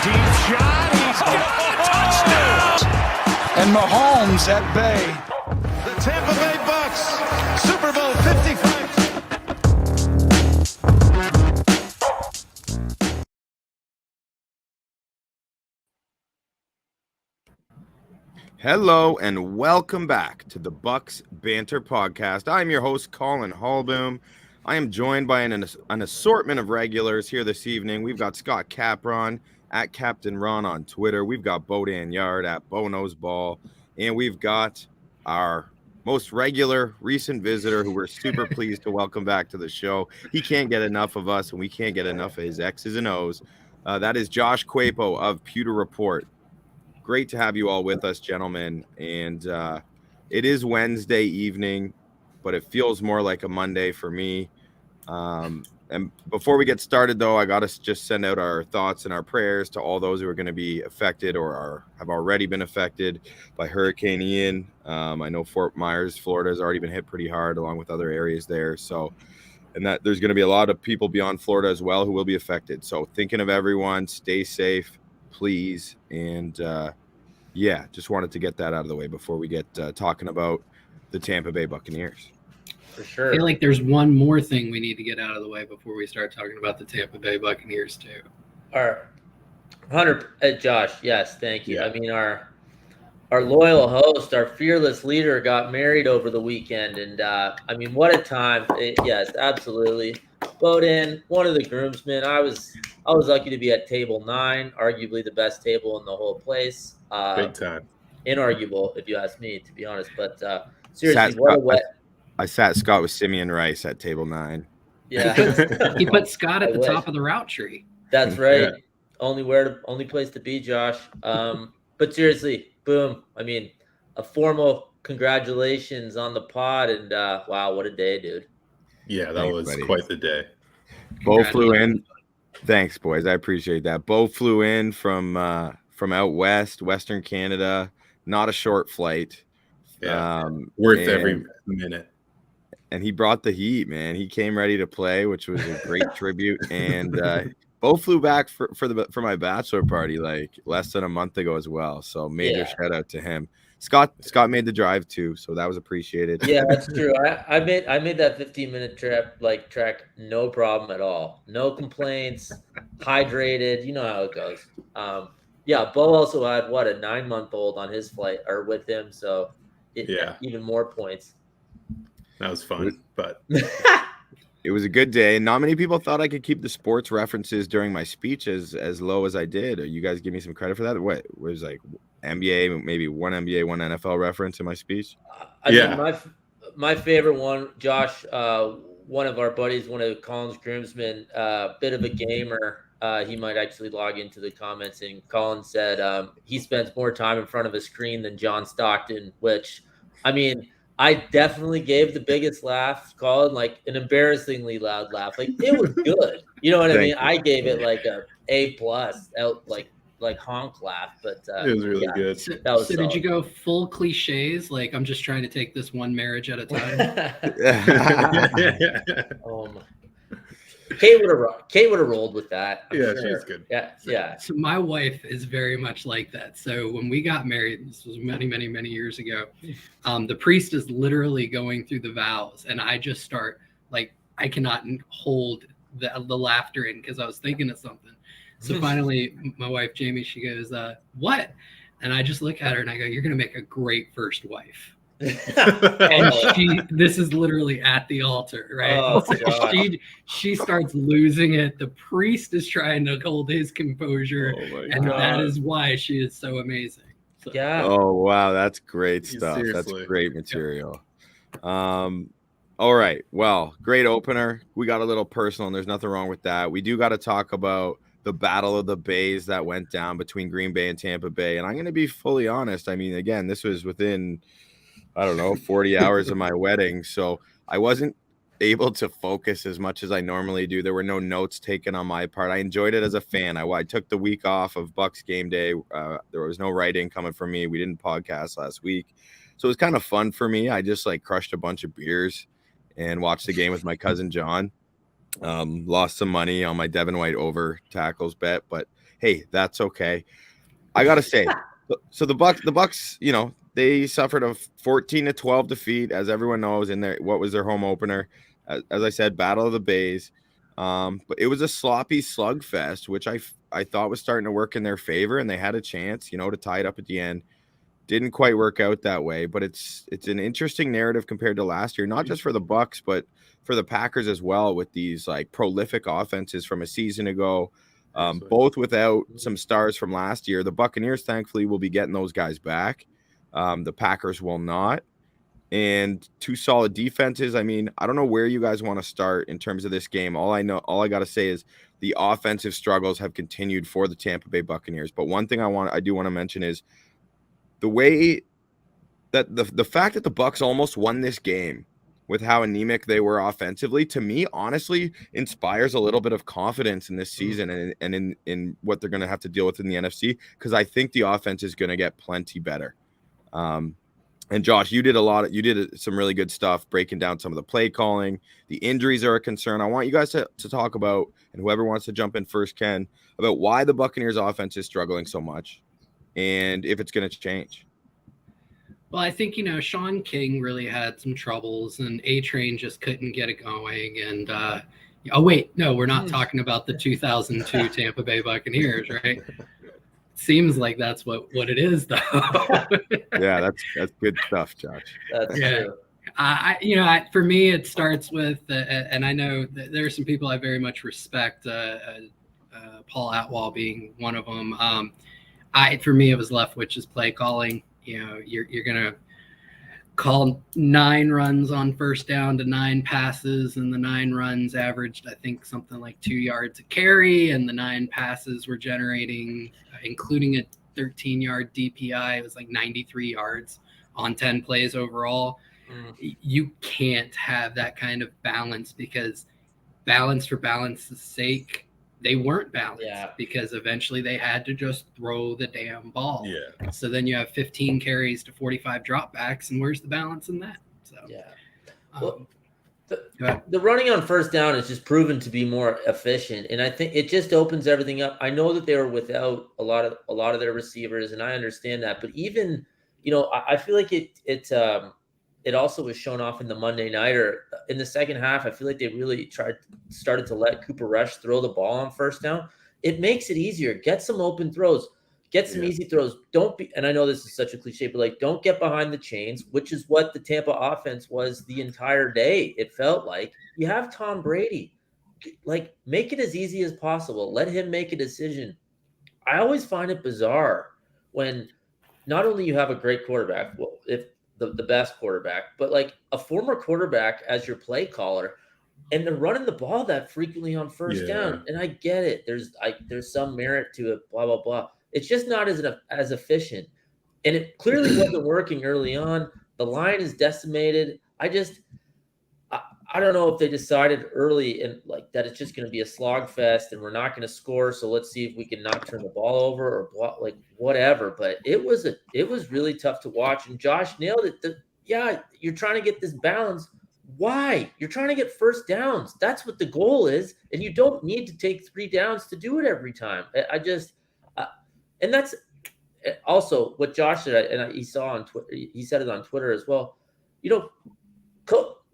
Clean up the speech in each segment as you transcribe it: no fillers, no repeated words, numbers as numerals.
Deep shot. He's got a touchdown. And Mahomes at bay. The Tampa Bay Bucs, Super Bowl 55. Hello and welcome back to the Bucs Banter Podcast. I'm your host, Collin Hallboom. I am joined by an assortment of regulars here this evening. We've got Scott Capron at Captain Ron on Twitter. We've got Bo Dan Yard at Bo Knows Ball. And we've got our most regular recent visitor who we're super pleased to welcome back to the show. He can't get enough of us, and we can't get enough of his X's and O's. That is Josh Queipo of Pewter Report. Great to have you all with us, gentlemen. And it is Wednesday evening, but it feels more like a Monday for me. And before we get started, though, I got to just send out our thoughts and our prayers to all those who are going to be affected or have already been affected by Hurricane Ian. I know Fort Myers, Florida, has already been hit pretty hard, along with other areas there. So, and that there's going to be a lot of people beyond Florida as well who will be affected. So, thinking of everyone, stay safe, please. And just wanted to get that out of the way before we get talking about the Tampa Bay Buccaneers. For sure. I feel like there's one more thing we need to get out of the way before we start talking about the Tampa Bay Buccaneers too. Our 100, Josh. Yes, thank you. Yeah. I mean, our loyal host, our fearless leader, got married over the weekend, and I mean, what a time! Yes, absolutely. Bowden, one of the groomsmen. I was lucky to be at table 9, arguably the best table in the whole place. Big time. Inarguable, if you ask me, to be honest. But seriously, what a wet. I sat Scott with Simeon Rice at table 9. Yeah, He put Scott at the top of the route tree. That's right. Yeah. Only place to be, Josh. But seriously, boom. I mean, a formal congratulations on the pod, and wow, what a day, dude. Yeah, that Thanks, was buddy. quite the day. Bo flew in. Thanks, boys. I appreciate that. Bo flew in from out west, Western Canada. Not a short flight. Yeah, worth every minute. And he brought the heat, man. He came ready to play, which was a great tribute. And Bo flew back for my bachelor party like less than a month ago as well. So major shout out to him. Scott made the drive too, so that was appreciated. Yeah, that's true. I made that 15-minute trek no problem at all. No complaints. Hydrated. You know how it goes. Bo also had a 9-month-old on his flight or with him, so even more points. That was fun, but It was a good day. Not many people thought I could keep the sports references during my speech as low as I did. You guys give me some credit for that. What was like NBA, maybe one NBA, one NFL reference in my speech? I mean, my favorite one, Josh, one of our buddies, one of Collin's groomsmen, bit of a gamer. He might actually log into the comments, and Collin said he spends more time in front of a screen than John Stockton, which, I mean, I definitely gave the biggest laugh, Collin, like an embarrassingly loud laugh. Like it was good. You know what I mean? I gave it like A+, out like honk laugh, but it was really good. So, that was did you go full cliches? Like I'm just trying to take this one marriage at a time. Kate would have rolled with that. I'm Yeah, sure. she's good. Yeah. So my wife is very much like that. So when we got married, this was many, many, many years ago, the priest is literally going through the vows, and I just start like I cannot hold the laughter in because I was thinking of something. So finally, my wife Jamie, she goes, "What?" And I just look at her and I go, "You're gonna make a great first wife." And this is literally at the altar, right? Oh, so she starts losing it. The priest is trying to hold his composure, and that is why she is so amazing. So, Yeah. Oh wow, that's great stuff. Seriously. That's great material. All right. Well, great opener. We got a little personal, and there's nothing wrong with that. We do got to talk about the battle of the bays that went down between Green Bay and Tampa Bay. And I'm going to be fully honest. I mean, again, this was within, 40 hours of my wedding. So I wasn't able to focus as much as I normally do. There were no notes taken on my part. I enjoyed it as a fan. I took the week off of Bucs game day. There was no writing coming from me. We didn't podcast last week. So it was kind of fun for me. I just crushed a bunch of beers and watched the game with my cousin John. Lost some money on my Devin White over tackles bet, but hey, that's okay. I gotta say, so the Bucs, they suffered a 14-12 defeat, as everyone knows, in what was their home opener. As I said, Battle of the Bays. But it was a sloppy slugfest, which I thought was starting to work in their favor, and they had a chance, to tie it up at the end. Didn't quite work out that way, but it's an interesting narrative compared to last year, not just for the Bucs, but for the Packers as well, with these like prolific offenses from a season ago, both without some stars from last year. The Buccaneers, thankfully, will be getting those guys back. The Packers will not. And two solid defenses. I mean, I don't know where you guys want to start in terms of this game. All I got to say is the offensive struggles have continued for the Tampa Bay Buccaneers. But one thing I do want to mention is the way that the fact that the Bucs almost won this game with how anemic they were offensively, to me, honestly, inspires a little bit of confidence in this season and in what they're going to have to deal with in the NFC, because I think the offense is going to get plenty better. And Josh, you did some really good stuff breaking down some of the play calling. The injuries are a concern. I want you guys to talk about, and whoever wants to jump in first can, about why the Buccaneers offense is struggling so much and if it's going to change. Well, I think, Sean King really had some troubles, and A-Train just couldn't get it going. And, oh, wait, no, we're not talking about the 2002 Tampa Bay Buccaneers, right? Seems like that's what it is, though. Yeah, that's good stuff, Josh. That's true. For me, it starts with, and I know that there are some people I very much respect, Paul Atwell being one of them. For me, it was Leftwich's play calling. You're going to call 9 runs on first down to 9 passes, and the 9 runs averaged, I think, something like 2 yards a carry, and the 9 passes were generating, including a 13-yard DPI, it was like 93 yards on 10 plays overall. You can't have that kind of balance, because balance for balance's sake, they weren't balanced because eventually they had to just throw the damn ball. Yeah. So then you have 15 carries to 45 dropbacks, and where's the balance in that? So well, the running on first down is just proven to be more efficient, and I think it just opens everything up. I know that they were without a lot of their receivers, and I understand that, but even I feel like it also was shown off in the Monday nighter. In the second half, I feel like they really started to let Cooper Rush throw the ball on first down. It makes it easier. Get some open throws. Get some easy throws. And I know this is such a cliche, but don't get behind the chains, which is what the Tampa offense was the entire day. It felt like you have Tom Brady. Make it as easy as possible. Let him make a decision. I always find it bizarre when not only you have a great quarterback, well, if the best quarterback, but a former quarterback as your play caller, and they're running the ball that frequently on first down. And I get it. There's some merit to it, blah, blah, blah. It's just not as efficient. And it clearly wasn't working early on. The line is decimated. I don't know if they decided early and that it's just going to be a slog fest and we're not going to score. So let's see if we can not turn the ball over or whatever. But it was really tough to watch. And Josh nailed it. You're trying to get this balance. Why? You're trying to get first downs. That's what the goal is. And you don't need to take 3 downs to do it every time. And that's also what Josh said. And he saw on Twitter. He said it on Twitter as well.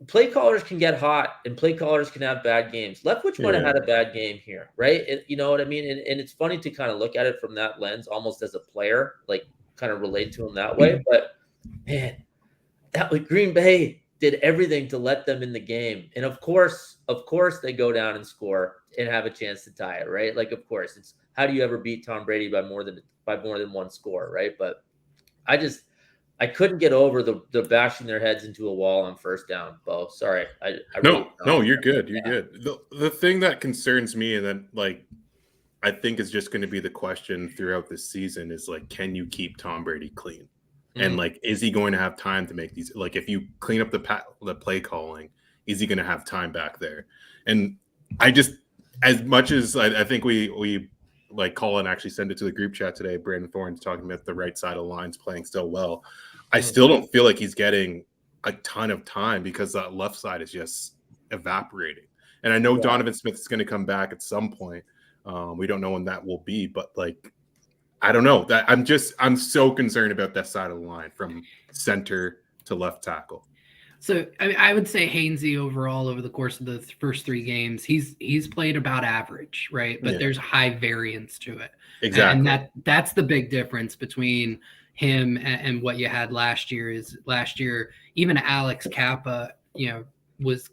Play callers can get hot and play callers can have bad games. Leftwich might have had a bad game here, right? You know what I mean? And it's funny to kind of look at it from that lens, almost as a player, kind of relate to him that way. But man, Green Bay did everything to let them in the game. And of course they go down and score and have a chance to tie it, right? Of course, it's how do you ever beat Tom Brady by more than one score, right? But I couldn't get over the bashing their heads into a wall on first down, Bo. Sorry. No, you're good. You're good. The thing that concerns me, and then I think is just going to be the question throughout this season is can you keep Tom Brady clean? And is he going to have time to make these? If you clean up the play calling, is he going to have time back there? And I just, as much as I think we Collin actually sent it to the group chat today, Brandon Thorne's talking about the right side of lines playing still well. I still don't feel like he's getting a ton of time because that left side is just evaporating. And I know Donovan Smith is going to come back at some point. We don't know when that will be, but like, I don't know. That I'm so concerned about that side of the line from center to left tackle. So I would say Hainsey overall over the course of the first 3 games, he's played about average, right? But there's high variance to it. Exactly. And that's the big difference between him and what you had last year. Is last year, even Alex Kappa, was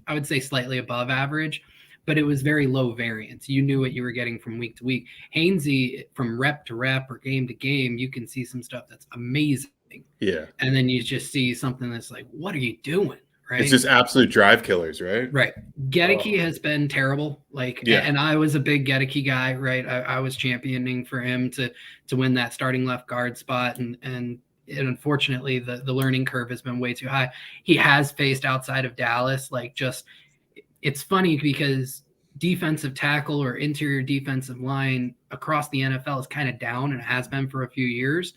I would say slightly above average, but it was very low variance. You knew what you were getting from week to week. Hainsey, from rep to rep or game to game, you can see some stuff that's amazing. Yeah. And then you just see something that's like, what are you doing? Right. It's just absolute drive killers, right? Right. Gedeke has been terrible. And I was a big Gedeke guy, right? I was championing for him to win that starting left guard spot. And unfortunately, the learning curve has been way too high. He has faced outside of Dallas, it's funny because defensive tackle or interior defensive line across the NFL is kind of down, and it has been for a few years.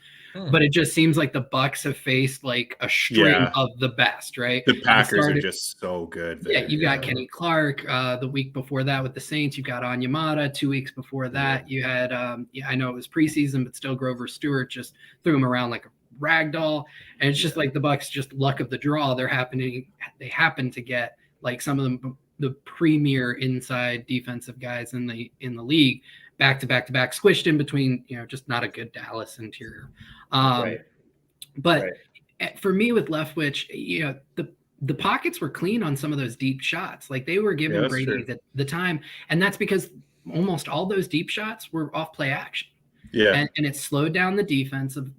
But it just seems like the Bucs have faced like a string of the best, right? The Packers are just so good there. Yeah, you got Kenny Clark the week before that with the Saints. You got Onyemata 2 weeks before that. You had, I know it was preseason, but still Grover Stewart just threw him around like a rag doll. And it's just like the Bucs, just luck of the draw. They happen to get like some of them, the premier inside defensive guys in the league, back to back, squished in between, just not a good Dallas interior. But for me with Leftwich, the pockets were clean on some of those deep shots. Like they were giving Brady the time. And that's because almost all those deep shots were off play action. Yeah. And it slowed down the defensive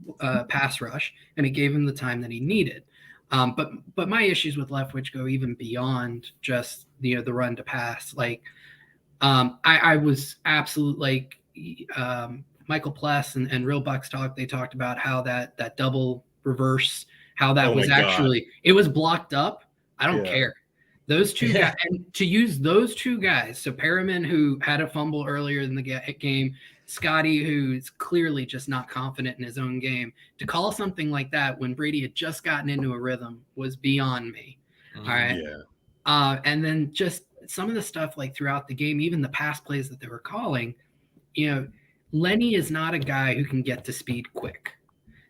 pass rush, and it gave him the time that he needed. But my issues with Leftwich go even beyond just the run to pass. Like I was absolute Michael Pless and Real Bucks Talk. They talked about how that double reverse, how that was actually it was blocked up. I don't care. Those two guys, and to use those 2 guys. So Perriman, who had a fumble earlier in the game, Scotty, who's clearly just not confident in his own game, to call something like that when Brady had just gotten into a rhythm was beyond me. All right. Yeah. And then just some of the stuff like throughout the game, even the pass plays that they were calling, Lenny is not a guy who can get to speed quick.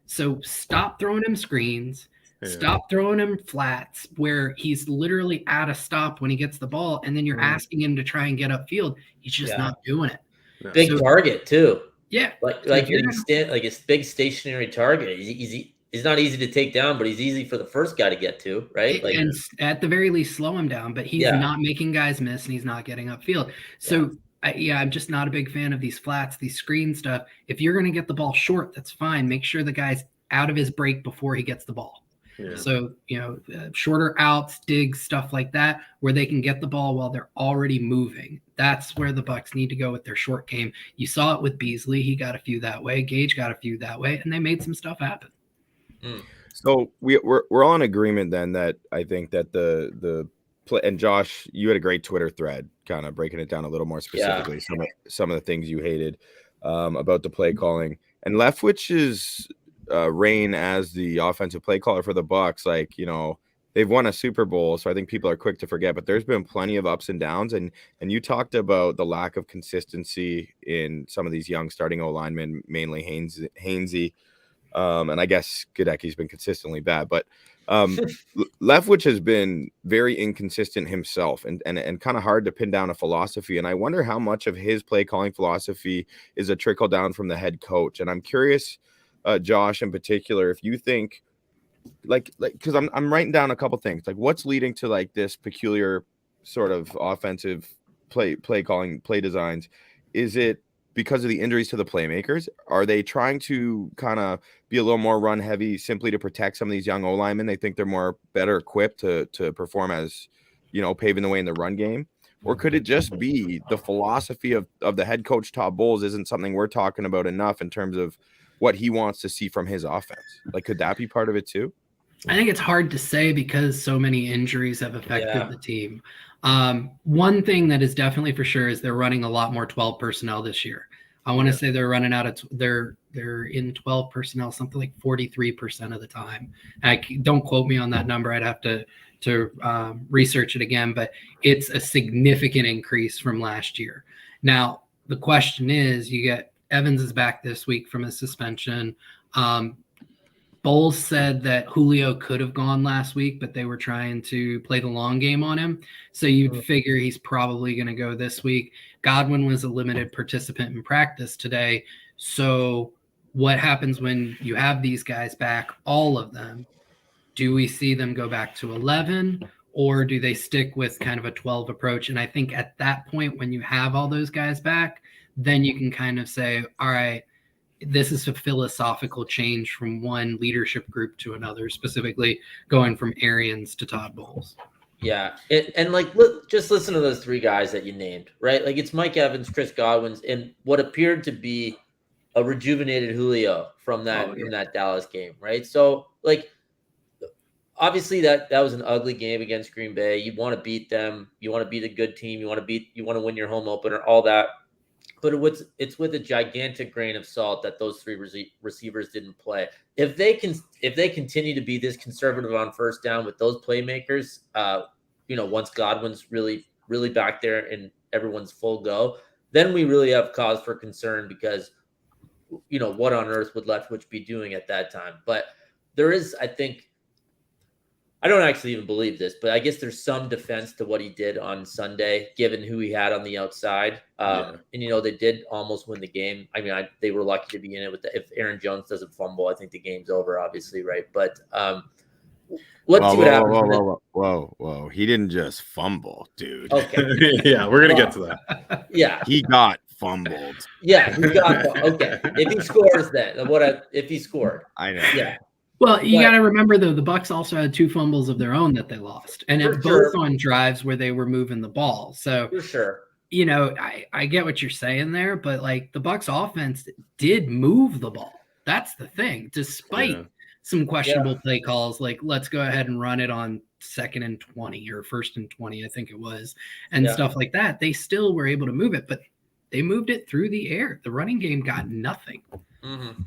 So stop throwing him screens. Yeah. Stop throwing him flats where he's literally at a stop when he gets the ball, and then you're asking him to try and get upfield. He's just not doing it. No. Big target too. Yeah, like a big stationary target. He's not easy to take down, but he's easy for the first guy to get to, right? And at the very least, slow him down. But he's not making guys miss, and he's not getting upfield. So I'm just not a big fan of these flats, these screen stuff. If you're going to get the ball short, that's fine. Make sure the guy's out of his break before he gets the ball. Yeah. So, shorter outs, digs, stuff like that, where they can get the ball while they're already moving. That's where the Bucs need to go with their short game. You saw it with Beasley. He got a few that way. Gage got a few that way, and they made some stuff happen. So we're all in agreement then that I think that the play, and Josh, you had a great Twitter thread kind of breaking it down a little more specifically, some of the things you hated about the play calling. And Leftwich's reign as the offensive play caller for the Bucs, they've won a Super Bowl, so I think people are quick to forget, but there's been plenty of ups and downs, and you talked about the lack of consistency in some of these young starting O-linemen, mainly Hainsey, and I guess Gedeke's been consistently bad, but Leftwich has been very inconsistent himself and kind of hard to pin down a philosophy, and I wonder how much of his play calling philosophy is a trickle down from the head coach. And I'm curious, Josh, in particular, if you think because I'm writing down a couple things, like what's leading to this peculiar sort of offensive play calling, play designs. Is it because of the injuries to the playmakers? Are they trying to kind of be a little more run heavy simply to protect some of these young O-linemen? They think they're better equipped to perform as, paving the way in the run game? Or could it just be the philosophy of the head coach, Todd Bowles, isn't something we're talking about enough in terms of what he wants to see from his offense? Could that be part of it too? I think it's hard to say because so many injuries have affected the team. One thing that is definitely for sure is they're running a lot more 12 personnel this year. I want to say they're running out of they're in 12 personnel something like 43% of the time. Don't quote me on that number. I'd have to research it again, but it's a significant increase from last year. Now, the question is, you get Evans is back this week from his suspension. Bowles said that Julio could have gone last week, but they were trying to play the long game on him. So you'd figure he's probably going to go this week. Godwin was a limited participant in practice today. So what happens when you have these guys back, all of them? Do we see them go back to 11, or do they stick with kind of a 12 approach? And I think at that point, when you have all those guys back, then you can kind of say, all right, this is a philosophical change from one leadership group to another, specifically going from Arians to Todd Bowles. Yeah. And like, just listen to those three guys that you named, right? Like, it's Mike Evans, Chris Godwin's, and what appeared to be a rejuvenated Julio from that Dallas game, right? So, like, obviously that was an ugly game against Green Bay. You want to beat them. You want to beat a good team. You want to win your home opener, all that. But it's with a gigantic grain of salt that those three receivers didn't play. If they continue to be this conservative on first down with those playmakers, once Godwin's really, really back there and everyone's full go, then we really have cause for concern, because, what on earth would Leftwich be doing at that time? But there is, I think, I don't actually even believe this, but I guess there's some defense to what he did on Sunday, given who he had on the outside. And, they did almost win the game. I mean, they were lucky to be in it if Aaron Jones doesn't fumble, I think the game's over, obviously, right? But let's see what happens. Whoa. He didn't just fumble, dude. Okay. Yeah, we're going to get to that. Yeah. He got fumbled. Yeah, he got okay. If he scores, then if he scored. I know. Yeah. Well, you got to remember, though, the Bucs also had 2 fumbles of their own that they lost, and both on drives where they were moving the ball. So, for sure, I get what you're saying there, but like the Bucs offense did move the ball. That's the thing, despite some questionable play calls. Like, let's go ahead and run it on 2nd and 20 or 1st and 20, I think it was, and stuff like that. They still were able to move it, but they moved it through the air. The running game got nothing. Mm-hmm.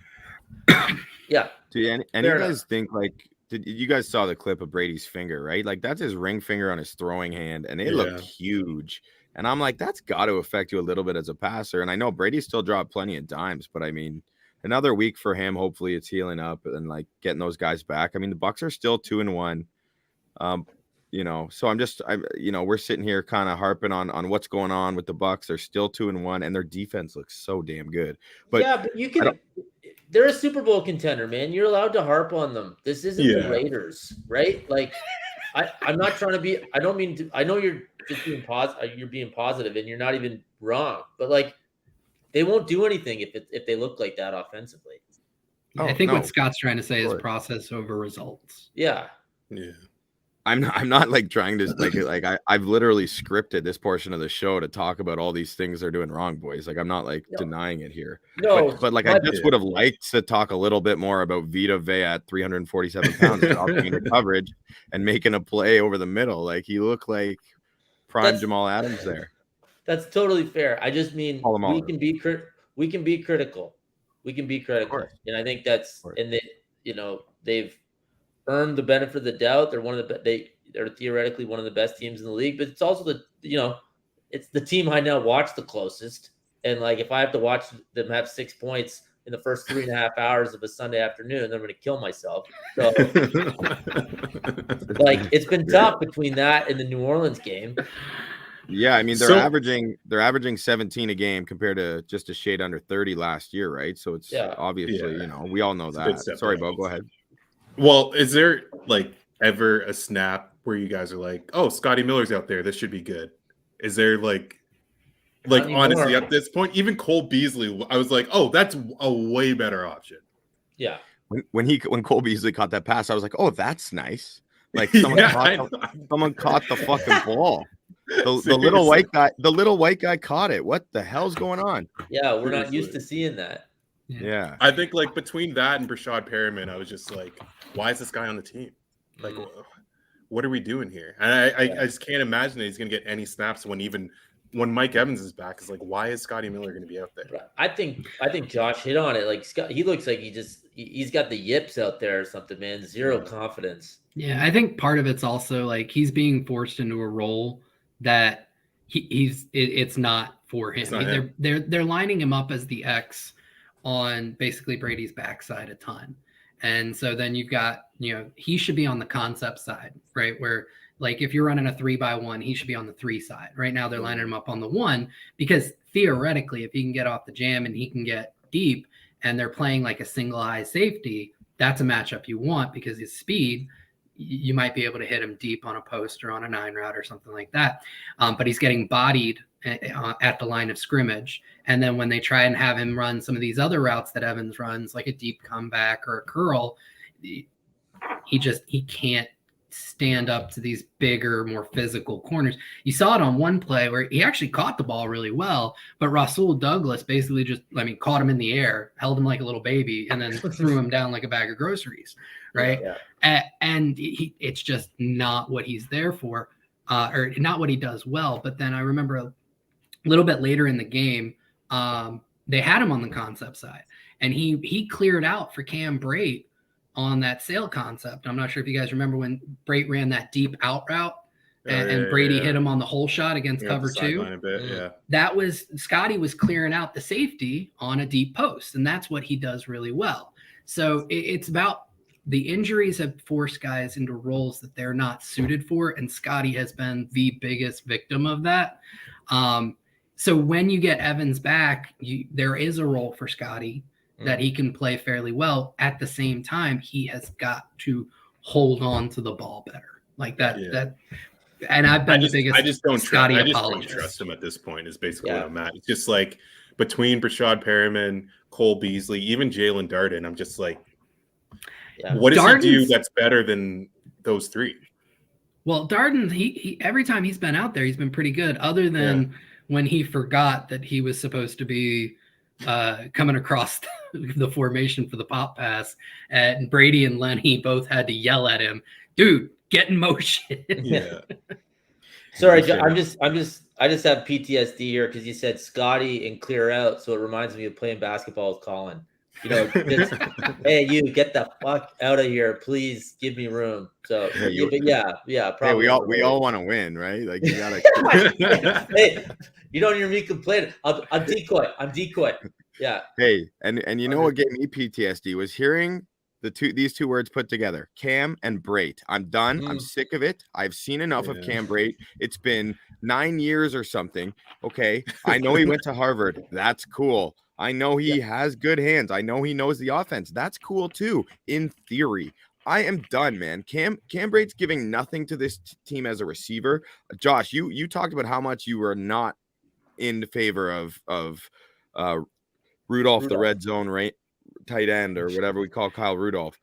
Yeah. Do any of you guys think, like, you guys saw the clip of Brady's finger, right? Like, that's his ring finger on his throwing hand, and it looked huge. And I'm like, that's got to affect you a little bit as a passer. And I know Brady still dropped plenty of dimes, but I mean, another week for him. Hopefully it's healing up and like getting those guys back. I mean, the Bucs are still 2-1. So we're sitting here kind of harping on what's going on with the Bucs. They're still 2-1, and their defense looks so damn good. But you can. They're a Super Bowl contender, man. You're allowed to harp on them. This isn't the Raiders, right? Like, I'm not trying to be. I don't mean to. I know you're just being positive. You're being positive, and you're not even wrong. But like, they won't do anything if they look like that offensively. I think what Scott's trying to say is process over results. Yeah. Yeah. I'm not like trying to I've literally scripted this portion of the show to talk about all these things they're doing wrong, boys. Like, I'm not denying it here. No, but like, I just would have liked to talk a little bit more about Vita Vea at 347 pounds dropping into coverage and making a play over the middle. Like, he looked like prime Jamal Adams there. That's totally fair. I just mean we can be critical. We can be critical, and I think that's they've earned the benefit of the doubt. They're they're theoretically one of the best teams in the league, but it's also it's the team I now watch the closest. And like, if I have to watch them have 6 points in the first 3.5 hours of a Sunday afternoon, then I'm going to kill myself. So like, it's been tough between that and the New Orleans game. Yeah, I mean, they're averaging 17 a game compared to just a shade under 30 last year, right? So it's obviously, we all know that. Sorry, Bo, go ahead. Well, is there like ever a snap where you guys are like, oh, Scotty Miller's out there, this should be good? Is there like honestly at this point, even Cole Beasley, I was like, oh, that's a way better option. Yeah. When Cole Beasley caught that pass, I was like, oh, that's nice. Like, someone caught the fucking ball. The little white guy caught it. What the hell's going on? Yeah, we're not used to seeing that. Yeah. I think like between that and Brashad Perriman, I was just like, why is this guy on the team? Like, what are we doing here? And I just can't imagine that he's going to get any snaps when even when Mike Evans is back, is like, why is Scotty Miller going to be out there? I think Josh hit on it. Like Scott, he looks like he's got the yips out there or something, man. Zero confidence. Yeah, I think part of it's also like he's being forced into a role that it's not for him. Not him. They're lining him up as the X on basically Brady's backside a ton. And so then you've got, he should be on the concept side, right? Where like if you're running a 3-by-1, he should be on the 3 side. Right now they're lining him up on the 1 because theoretically, if he can get off the jam and he can get deep and they're playing like a single high safety, that's a matchup you want because his speed, you might be able to hit him deep on a post or on a 9 route or something like that. But he's getting bodied at the line of scrimmage. And then when they try and have him run some of these other routes that Evans runs, like a deep comeback or a curl, he can't stand up to these bigger, more physical corners. You saw it on one play where he actually caught the ball really well, but Rasul Douglas basically caught him in the air, held him like a little baby, and then threw him down like a bag of groceries, right? Yeah. And it's just not what he's there for, or not what he does well. But then I remember a little bit later in the game, they had him on the concept side, and he cleared out for Cam Brate on that sail concept. I'm not sure if you guys remember when Brate ran that deep out route and Brady hit him on the hole shot against cover 2. That was Scotty was clearing out the safety on a deep post, and that's what he does really well. So it's about the injuries have forced guys into roles that they're not suited for, and Scotty has been the biggest victim of that. So when you get Evans back, there is a role for Scotty that he can play fairly well. At the same time, he has got to hold on to the ball better. Like that. And I've been the biggest Scotty apologist. I just don't trust him at this point is basically what I'm at. It's just like between Brashad Perriman, Cole Beasley, even Jalen Darden, I'm just like, what does he do that's better than those 3? Well, Darden, he every time he's been out there, he's been pretty good, other than when he forgot that he was supposed to be coming across the formation for the pop pass, and Brady and Lenny both had to yell at him, dude, get in motion. Sorry, I just have PTSD here because you said Scotty and clear out, so it reminds me of playing basketball with Collin. Hey, you get the fuck out of here, please give me room. So probably. Hey, we all want to win, right? Like you gotta. Hey, you don't hear me complain. I'm decoy. Yeah. Hey, and you know what gave me PTSD was hearing these two words put together, Cam and Brate. I'm done. I'm sick of it. I've seen enough of Cam Brate. It's been 9 years or something. Okay, I know he went to Harvard. That's cool. I know he has good hands. I know he knows the offense. That's cool too, in theory. I am done, man. Cam Brate's giving nothing to this team as a receiver. Josh, you talked about how much you were not in favor of Rudolph, the red zone tight end, or whatever we call Kyle Rudolph.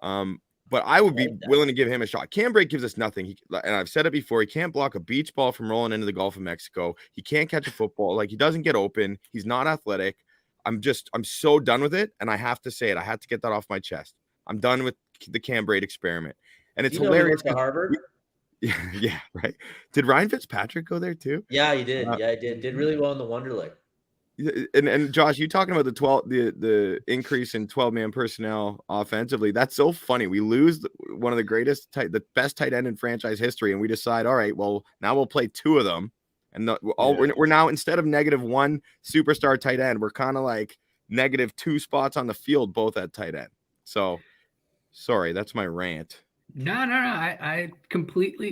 But I would be willing to give him a shot. Cam Brate gives us nothing. And I've said it before. He can't block a beach ball from rolling into the Gulf of Mexico. He can't catch a football. Like, he doesn't get open. He's not athletic. I'm so done with it. And I have to say it. I had to get that off my chest. I'm done with the Cam Brate experiment. And it's hilarious. He went to Harvard? Yeah, right. Did Ryan Fitzpatrick go there too? Yeah, he did. He did really well in the Wonderlic. And Josh, you talking about the increase in 12-man personnel offensively? That's so funny. We lose one of the best tight end in franchise history, and we decide, all right, well, now we'll play 2 of them, and we're now, instead of -1 superstar tight end, we're kind of like -2 spots on the field, both at tight end. So, sorry, that's my rant. No. I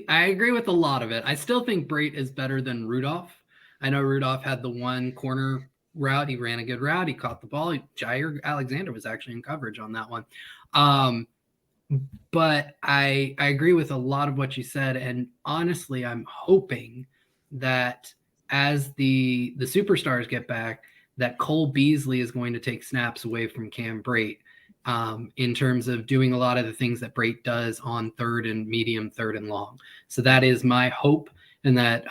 agree with a lot of it. I still think Brate is better than Rudolph. I know Rudolph had the one corner route. He ran a good route. He caught the ball. Jair Alexander was actually in coverage on that one. But I agree with a lot of what you said. And honestly, I'm hoping that as the superstars get back, that Cole Beasley is going to take snaps away from Cam Brate in terms of doing a lot of the things that Brate does on third and medium, third and long. So that is my hope, and that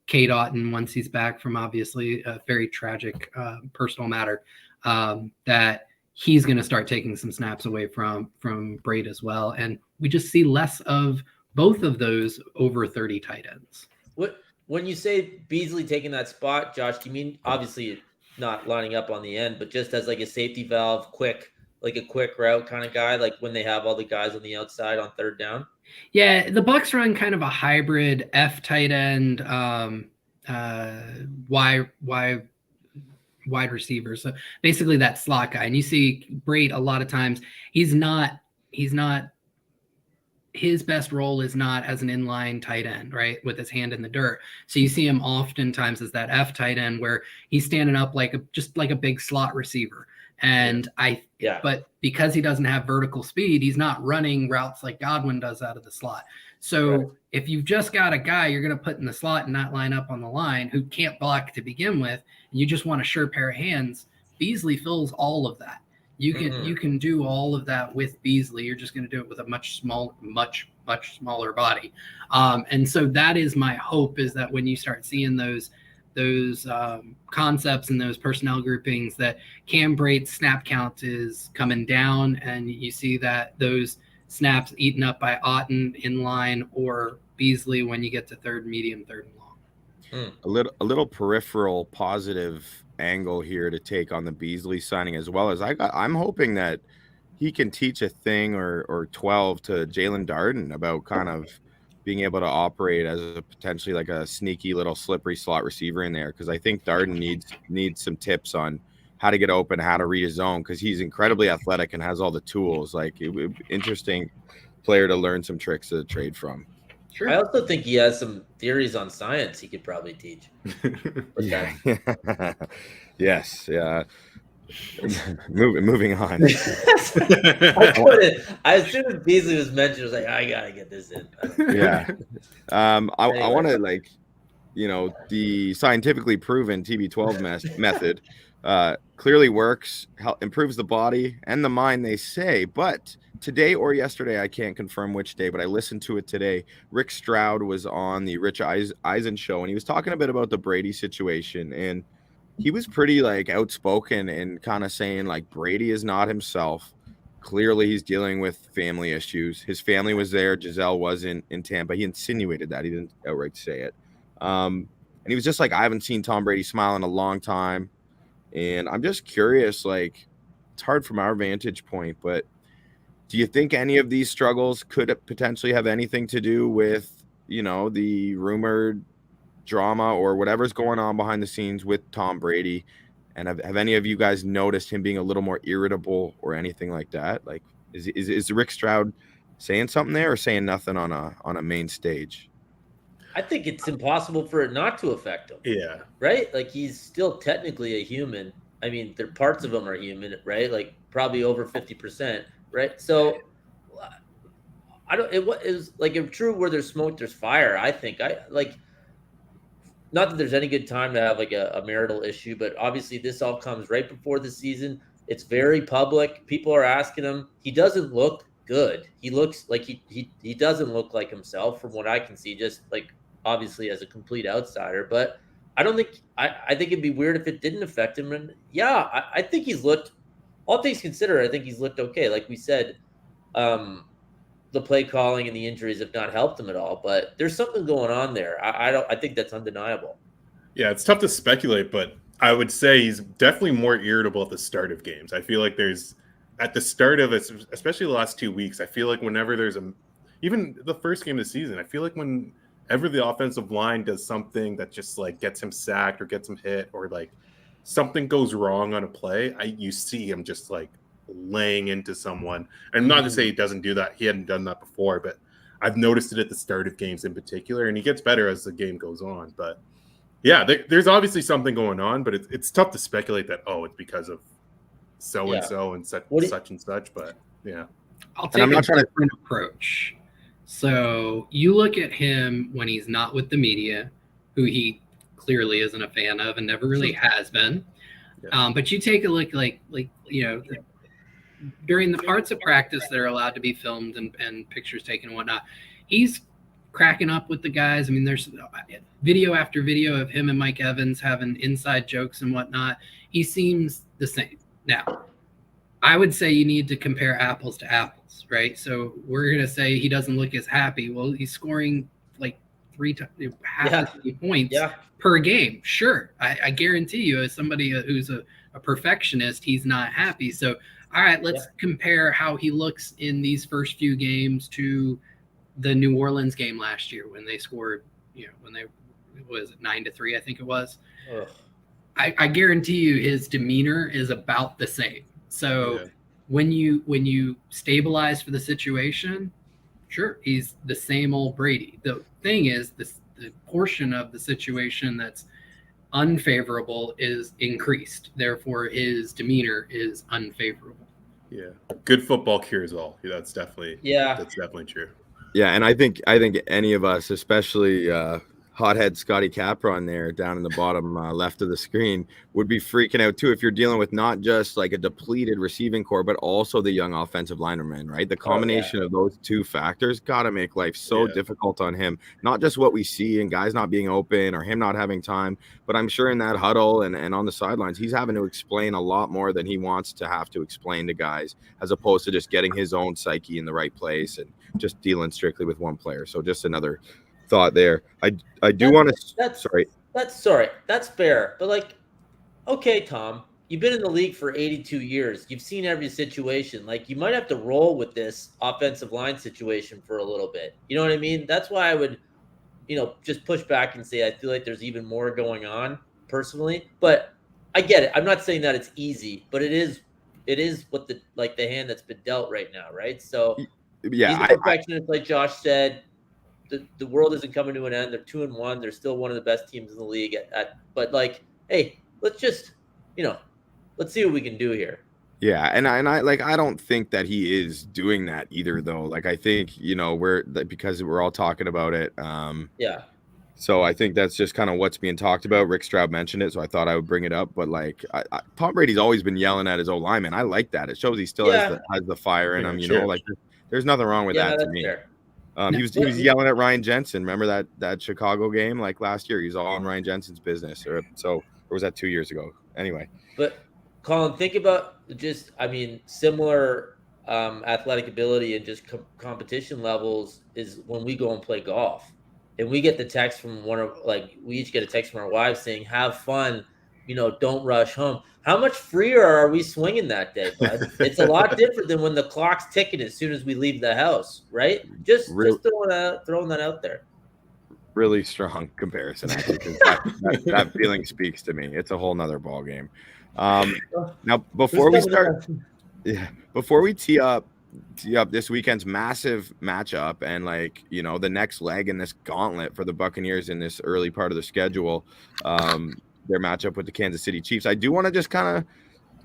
Kate Otten, once he's back from obviously a very tragic personal matter, that he's going to start taking some snaps away from Brate as well. And we just see less of both of those over 30 tight ends. when you say Beasley taking that spot, Josh, do you mean obviously not lining up on the end, but just as like a safety valve, like a quick route kind of guy, like when they have all the guys on the outside on third down? Yeah, the Bucs run kind of a hybrid F tight end, wide receiver. So basically that slot guy. And you see Brady a lot of times. He's not his best role is not as an inline tight end, right, with his hand in the dirt. So you see him oftentimes as that F tight end where he's standing up just like a big slot receiver. And but because he doesn't have vertical speed, he's not running routes like Godwin does out of the slot. So if you've just got a guy you're going to put in the slot and not line up on the line who can't block to begin with, and you just want a sure pair of hands, Beasley fills all of that. You can do all of that with Beasley. You're just going to do it with a much smaller body. And so that is my hope, is that when you start seeing those concepts and those personnel groupings, that Cam Brate's snap count is coming down, and you see that those snaps eaten up by Otten in line or Beasley when you get to third, medium, third, and long. A little peripheral positive angle here to take on the Beasley signing, as well as I'm hoping that he can teach a thing or 12 to Jalen Darden about kind of being able to operate as a potentially like a sneaky little slippery slot receiver in there, because I think Darden needs some tips on how to get open, how to read his zone, because he's incredibly athletic and has all the tools. Like, it would be interesting player to learn some tricks to trade from. Sure. I also think he has some theories on science he could probably teach. Yes. Yeah. Moving on. As soon as Beasley was mentioned, I was like, I gotta get this in. Yeah. I want to, like, the scientifically proven TB12 method clearly works, improves the body and the mind, they say. But today or yesterday, I can't confirm which day, but I listened to it today. Rick Stroud was on the Rich Eisen show, and he was talking a bit about the Brady situation, and he was pretty like outspoken and kind of saying like Brady is not himself. Clearly, he's dealing with family issues. His family was there. Giselle wasn't in Tampa. He insinuated that. He didn't outright say it. And he was just like, I haven't seen Tom Brady smile in a long time. And I'm just curious, like, it's hard from our vantage point, but do you think any of these struggles could potentially have anything to do with, the rumored drama or whatever's going on behind the scenes with Tom Brady? And have any of you guys noticed him being a little more irritable or anything like that? Like, is Rick Stroud saying something there or saying nothing on a main stage? I think it's impossible for it not to affect him. Yeah. Right? Like, he's still technically a human. I mean, parts of him are human, right? Like, probably over 50%, right? So it was like, if true where there's smoke, there's fire. I think not that there's any good time to have like a marital issue, but obviously this all comes right before the season. It's very public. People are asking him. He doesn't look good. He looks like he doesn't look like himself from what I can see, just like obviously as a complete outsider. But I don't think I think it'd be weird if it didn't affect him. And yeah, I think he's looked, all things considered, I think he's looked okay. Like we said, the play calling and the injuries have not helped him at all, but there's something going on there. I think that's undeniable. Yeah, it's tough to speculate, but I would say he's definitely more irritable at the start of games. I feel like at the start of it, especially the last 2 weeks, I feel like whenever there's even the first game of the season, I feel like whenever the offensive line does something that just like gets him sacked or gets him hit, or like something goes wrong on a play, you see him just like laying into someone. And not to say he doesn't do that. He hadn't done that before, but I've noticed it at the start of games in particular, and he gets better as the game goes on. But yeah, there's obviously something going on, but it's tough to speculate that, it's because of so-and-so and such and such. But yeah. I'll take a different approach. So you look at him when he's not with the media, who he clearly isn't a fan of and never really has been. Yeah. But you take a look during the parts of practice that are allowed to be filmed and pictures taken and whatnot, he's cracking up with the guys. I mean, there's video after video of him and Mike Evans having inside jokes and whatnot. He seems the same. Now, I would say you need to compare apples to apples, right? So we're going to say he doesn't look as happy. Well, he's scoring like half as many points per game. Sure, I guarantee you, as somebody who's a perfectionist, he's not happy. So, all right, let's compare how he looks in these first few games to the New Orleans game last year when they scored, when they was 9-3, I think it was. I guarantee you his demeanor is about the same. So when you stabilize for the situation, sure, he's the same old Brady. The thing is, the portion of the situation that's unfavorable is increased. Therefore, his demeanor is unfavorable. Yeah, good football cures all. That's definitely true. Yeah, and I think any of us, especially hothead Scotty Capron there down in the bottom left of the screen, would be freaking out too if you're dealing with not just like a depleted receiving core, but also the young offensive lineman, right? The combination of those two factors got to make life so difficult on him. Not just what we see and guys not being open or him not having time, but I'm sure in that huddle and on the sidelines, he's having to explain a lot more than he wants to have to explain to guys, as opposed to just getting his own psyche in the right place and just dealing strictly with one player. So just another thought there. I do want to. That's fair. But like, okay, Tom, you've been in the league for 82 years. You've seen every situation. Like, you might have to roll with this offensive line situation for a little bit. You know what I mean? That's why I would, just push back and say I feel like there's even more going on personally. But I get it. I'm not saying that it's easy, but it is what the hand that's been dealt right now, right? So he's a perfectionist, like Josh said. The world isn't coming to an end. They're 2-1. They're still one of the best teams in the league. But like, hey, let's just, let's see what we can do here. Yeah, and I don't think that he is doing that either, though. Like, I think because we're all talking about it. So I think that's just kind of what's being talked about. Rick Stroud mentioned it, so I thought I would bring it up. But like, Tom Brady's always been yelling at his old lineman. I like that. It shows he still has the fire in him. Like, there's nothing wrong with that to me. Fair. He was yelling at Ryan Jensen. Remember that Chicago game like last year? He's all on Ryan Jensen's business. Or was that 2 years ago? Anyway. But Collin, think about similar athletic ability and just competition levels is when we go and play golf, and we get the text from we each get a text from our wives saying, "Have fun, don't rush home." How much freer are we swinging that day, bud? It's a lot different than when the clock's ticking as soon as we leave the house, right? Just throwing that out there. Really strong comparison, actually, because that feeling speaks to me. It's a whole nother ball game. Now, before we tee up this weekend's massive matchup and the next leg in this gauntlet for the Buccaneers in this early part of the schedule, their matchup with the Kansas City Chiefs, I do want to just kind of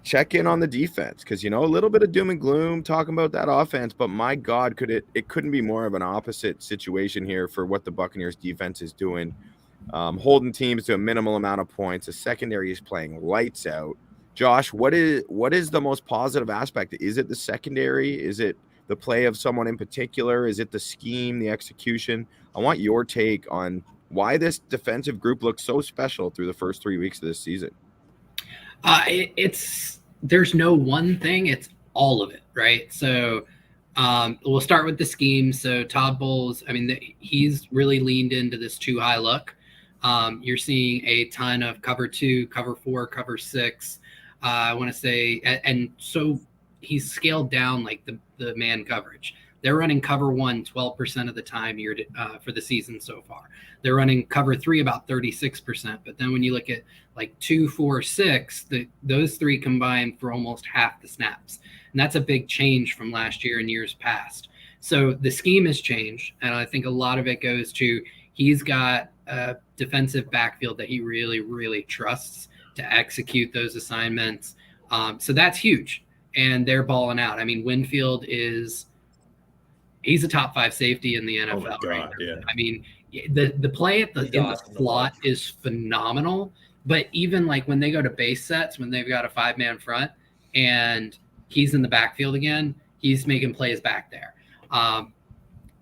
check in on the defense because, a little bit of doom and gloom talking about that offense, but my God, it couldn't be more of an opposite situation here for what the Buccaneers defense is doing, holding teams to a minimal amount of points. The secondary is playing lights out. Josh, what is the most positive aspect? Is it the secondary? Is it the play of someone in particular? Is it the scheme, the execution? I want your take on why this defensive group looks so special through the first 3 weeks of this season. There's no one thing. It's all of it, right? So we'll start with the scheme. So Todd Bowles, he's really leaned into this too high look. You're seeing a ton of cover 2, cover 4, cover 6. I want to say, and so he's scaled down like the man coverage. They're running cover 1 12% of the time for the season so far. They're running cover 3 about 36%. But then when you look at like 2, 4, 6, those three combine for almost half the snaps. And that's a big change from last year and years past. So the scheme has changed. And I think a lot of it goes to he's got a defensive backfield that he really, really trusts to execute those assignments. So that's huge. And they're balling out. Winfield he's a top 5 safety in the NFL. Oh my God, right now. yeah. The play in the slot is phenomenal. But even like when they go to base sets, when they've got a 5-man front and he's in the backfield again, he's making plays back there.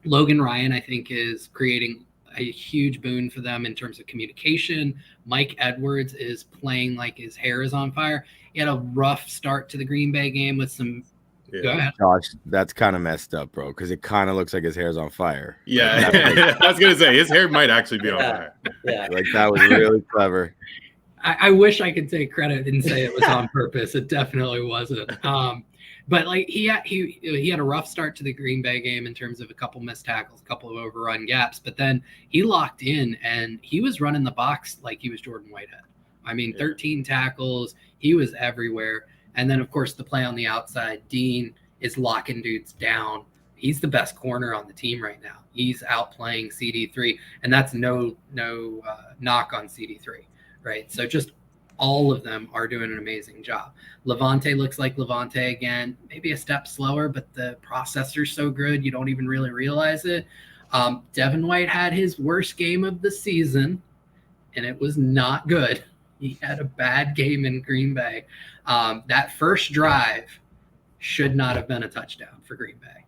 Logan Ryan, I think, is creating a huge boon for them in terms of communication. Mike Edwards is playing like his hair is on fire. He had a rough start to the Green Bay game with some Go ahead. Josh, that's kind of messed up, bro, because it kind of looks like his hair's on fire. Yeah, I was gonna say his hair might actually be on fire. Yeah. Like that was really clever. I wish I could take credit and say it was on purpose. It definitely wasn't. But like he had a rough start to the Green Bay game in terms of a couple missed tackles, a couple of overrun gaps, but then he locked in and he was running the box like he was Jordan Whitehead. I mean, 13 tackles, he was everywhere. And then of course the play on the outside, Dean is locking dudes down. He's the best corner on the team right now. He's outplaying CD3, and that's no knock on CD3, right? So just all of them are doing an amazing job. Levante looks like Levante again, maybe a step slower, but the processor's so good you don't even really realize it. Devin White had his worst game of the season, and it was not good. He had a bad game in Green Bay. That first drive should not have been a touchdown for Green Bay.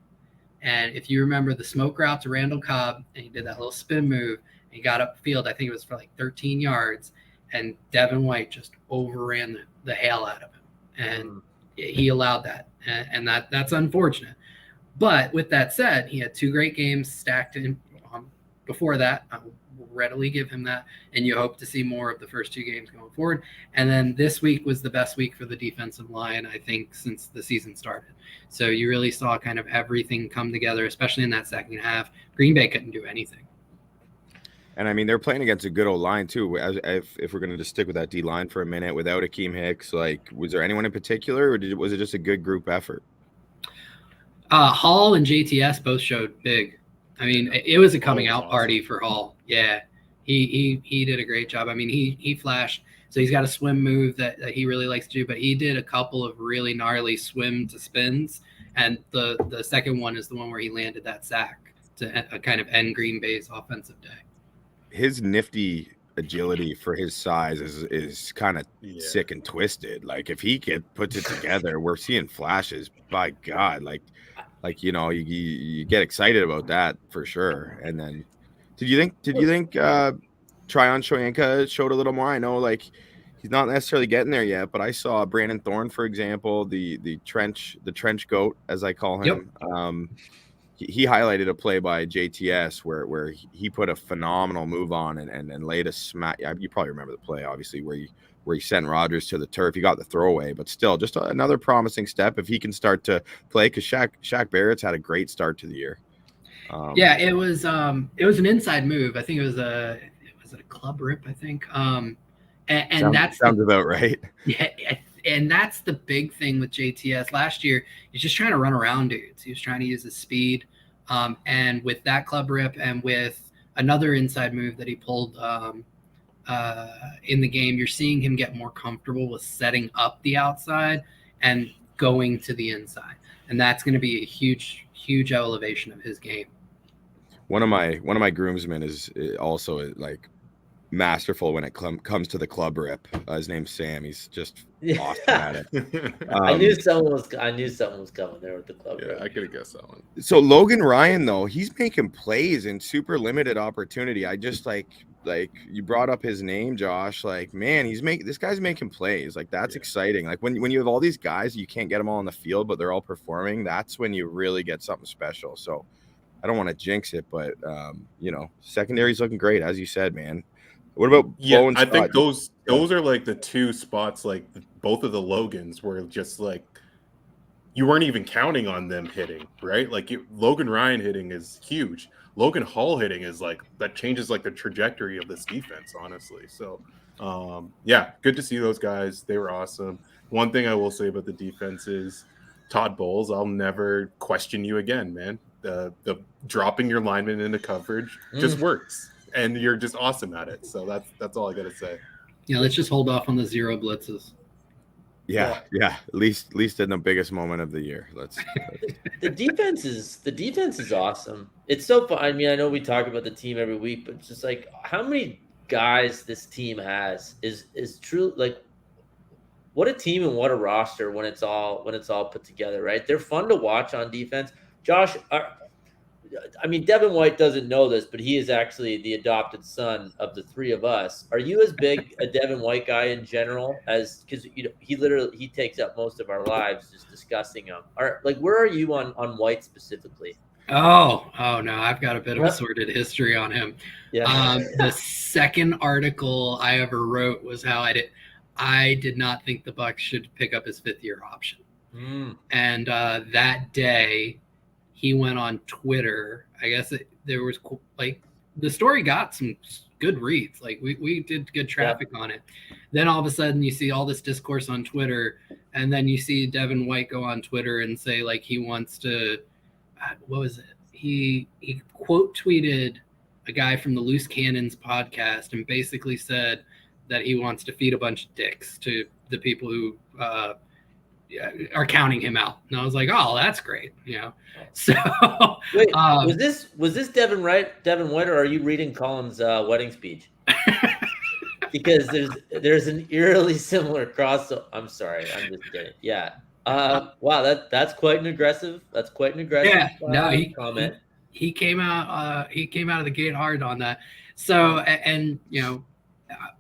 And if you remember the smoke route to Randall Cobb, and he did that little spin move, and he got upfield, I think it was for like 13 yards, and Devin White just overran the hell out of him. And he allowed that. And that's unfortunate. But with that said, he had 2 great games stacked in before that. I will readily give him that. And you hope to see more of the first 2 games going forward. And then this week was the best week for the defensive line, I think, since the season started. So you really saw kind of everything come together, especially in that second half. Green Bay couldn't do anything. And I mean, they're playing against a good old line too. If we're going to just stick with that D line for a minute, without Akeem Hicks, like, was there anyone in particular, or was it just a good group effort? Hall and JTS both showed big. I mean, it was a coming out party for Hall. Yeah, he did a great job. I mean, he flashed. So he's got a swim move that he really likes to do, but he did a couple of really gnarly swim to spins, and the second one is the one where he landed that sack to kind of end Green Bay's offensive day. His nifty agility for his size is kind of sick and twisted. Like, if he puts it together, we're seeing flashes. By God, like you know, you get excited about that for sure. And then, did you think Tryon Shoyinka showed a little more? I know, like, he's not necessarily getting there yet, but I saw Brandon Thorne, for example, the trench goat, as I call him. Yep. He highlighted a play by JTS where he put a phenomenal move on and laid a smack. You probably remember the play, obviously, where he sent Rodgers to the turf. He got the throwaway, but still, just another promising step if he can start to play. Because Shaq Barrett's had a great start to the year. It was an inside move. I think it was a club rip, I think. And that sounds about right. Yeah. And that's the big thing with JTS. Last year, he's just trying to run around dudes. He was trying to use his speed. And with that club rip and with another inside move that he pulled in the game, you're seeing him get more comfortable with setting up the outside and going to the inside. And that's going to be a huge, huge elevation of his game. One of my groomsmen is also like masterful when it comes to the club rip. His name's Sam. He's just awesome at it. I knew something was coming there with the club rip. I could have guessed that one. So Logan Ryan, though, he's making plays in super limited opportunity. I just like you brought up his name, Josh. Like, man, this guy's making plays. Like, that's exciting. Like, when you have all these guys, you can't get them all on the field, but they're all performing. That's when you really get something special. So I don't want to jinx it, but secondary's looking great, as you said, man. What about Bo and I Scott? think those are like the 2 spots, like both of the Logans were just like you weren't even counting on them hitting, right? Like Logan Ryan hitting is huge. Logan Hall hitting is like that changes like the trajectory of this defense, honestly. So good to see those guys. They were awesome. One thing I will say about the defense is Todd Bowles, I'll never question you again, man. The dropping your lineman into coverage just works. And you're just awesome at it. So that's all I got to say. Yeah, let's just hold off on the 0 blitzes. Yeah. At least in the biggest moment of the year. The defense is awesome. It's so fun. I mean, I know we talk about the team every week, but it's just like how many guys this team has is true. Like, what a team and what a roster when it's all put together, right? They're fun to watch on defense. Josh, I mean, Devin White doesn't know this, but he is actually the adopted son of the three of us. Are you as big a Devin White guy in general as, because he takes up most of our lives just discussing him. Where are you on White specifically? Oh no, I've got a bit of a sordid history on him. Yeah. The second article I ever wrote was how I did not think the Bucs should pick up his 5th-year option. And that day he went on Twitter. I guess there was the story got some good reads. Like we did good traffic on it. Then all of a sudden you see all this discourse on Twitter, and then you see Devin White go on Twitter and say like he wants to. What was it? He quote tweeted a guy from the Loose Cannons podcast and basically said that he wants to feed a bunch of dicks to the people who are counting him out. And I was like, oh, that's great. So wait, was this Devin White, or are you reading Collin's wedding speech? Because there's an eerily similar cross. I'm sorry, I'm just kidding. Yeah. Wow, that's quite an aggressive. Comment. He came out of the gate hard on that. So, and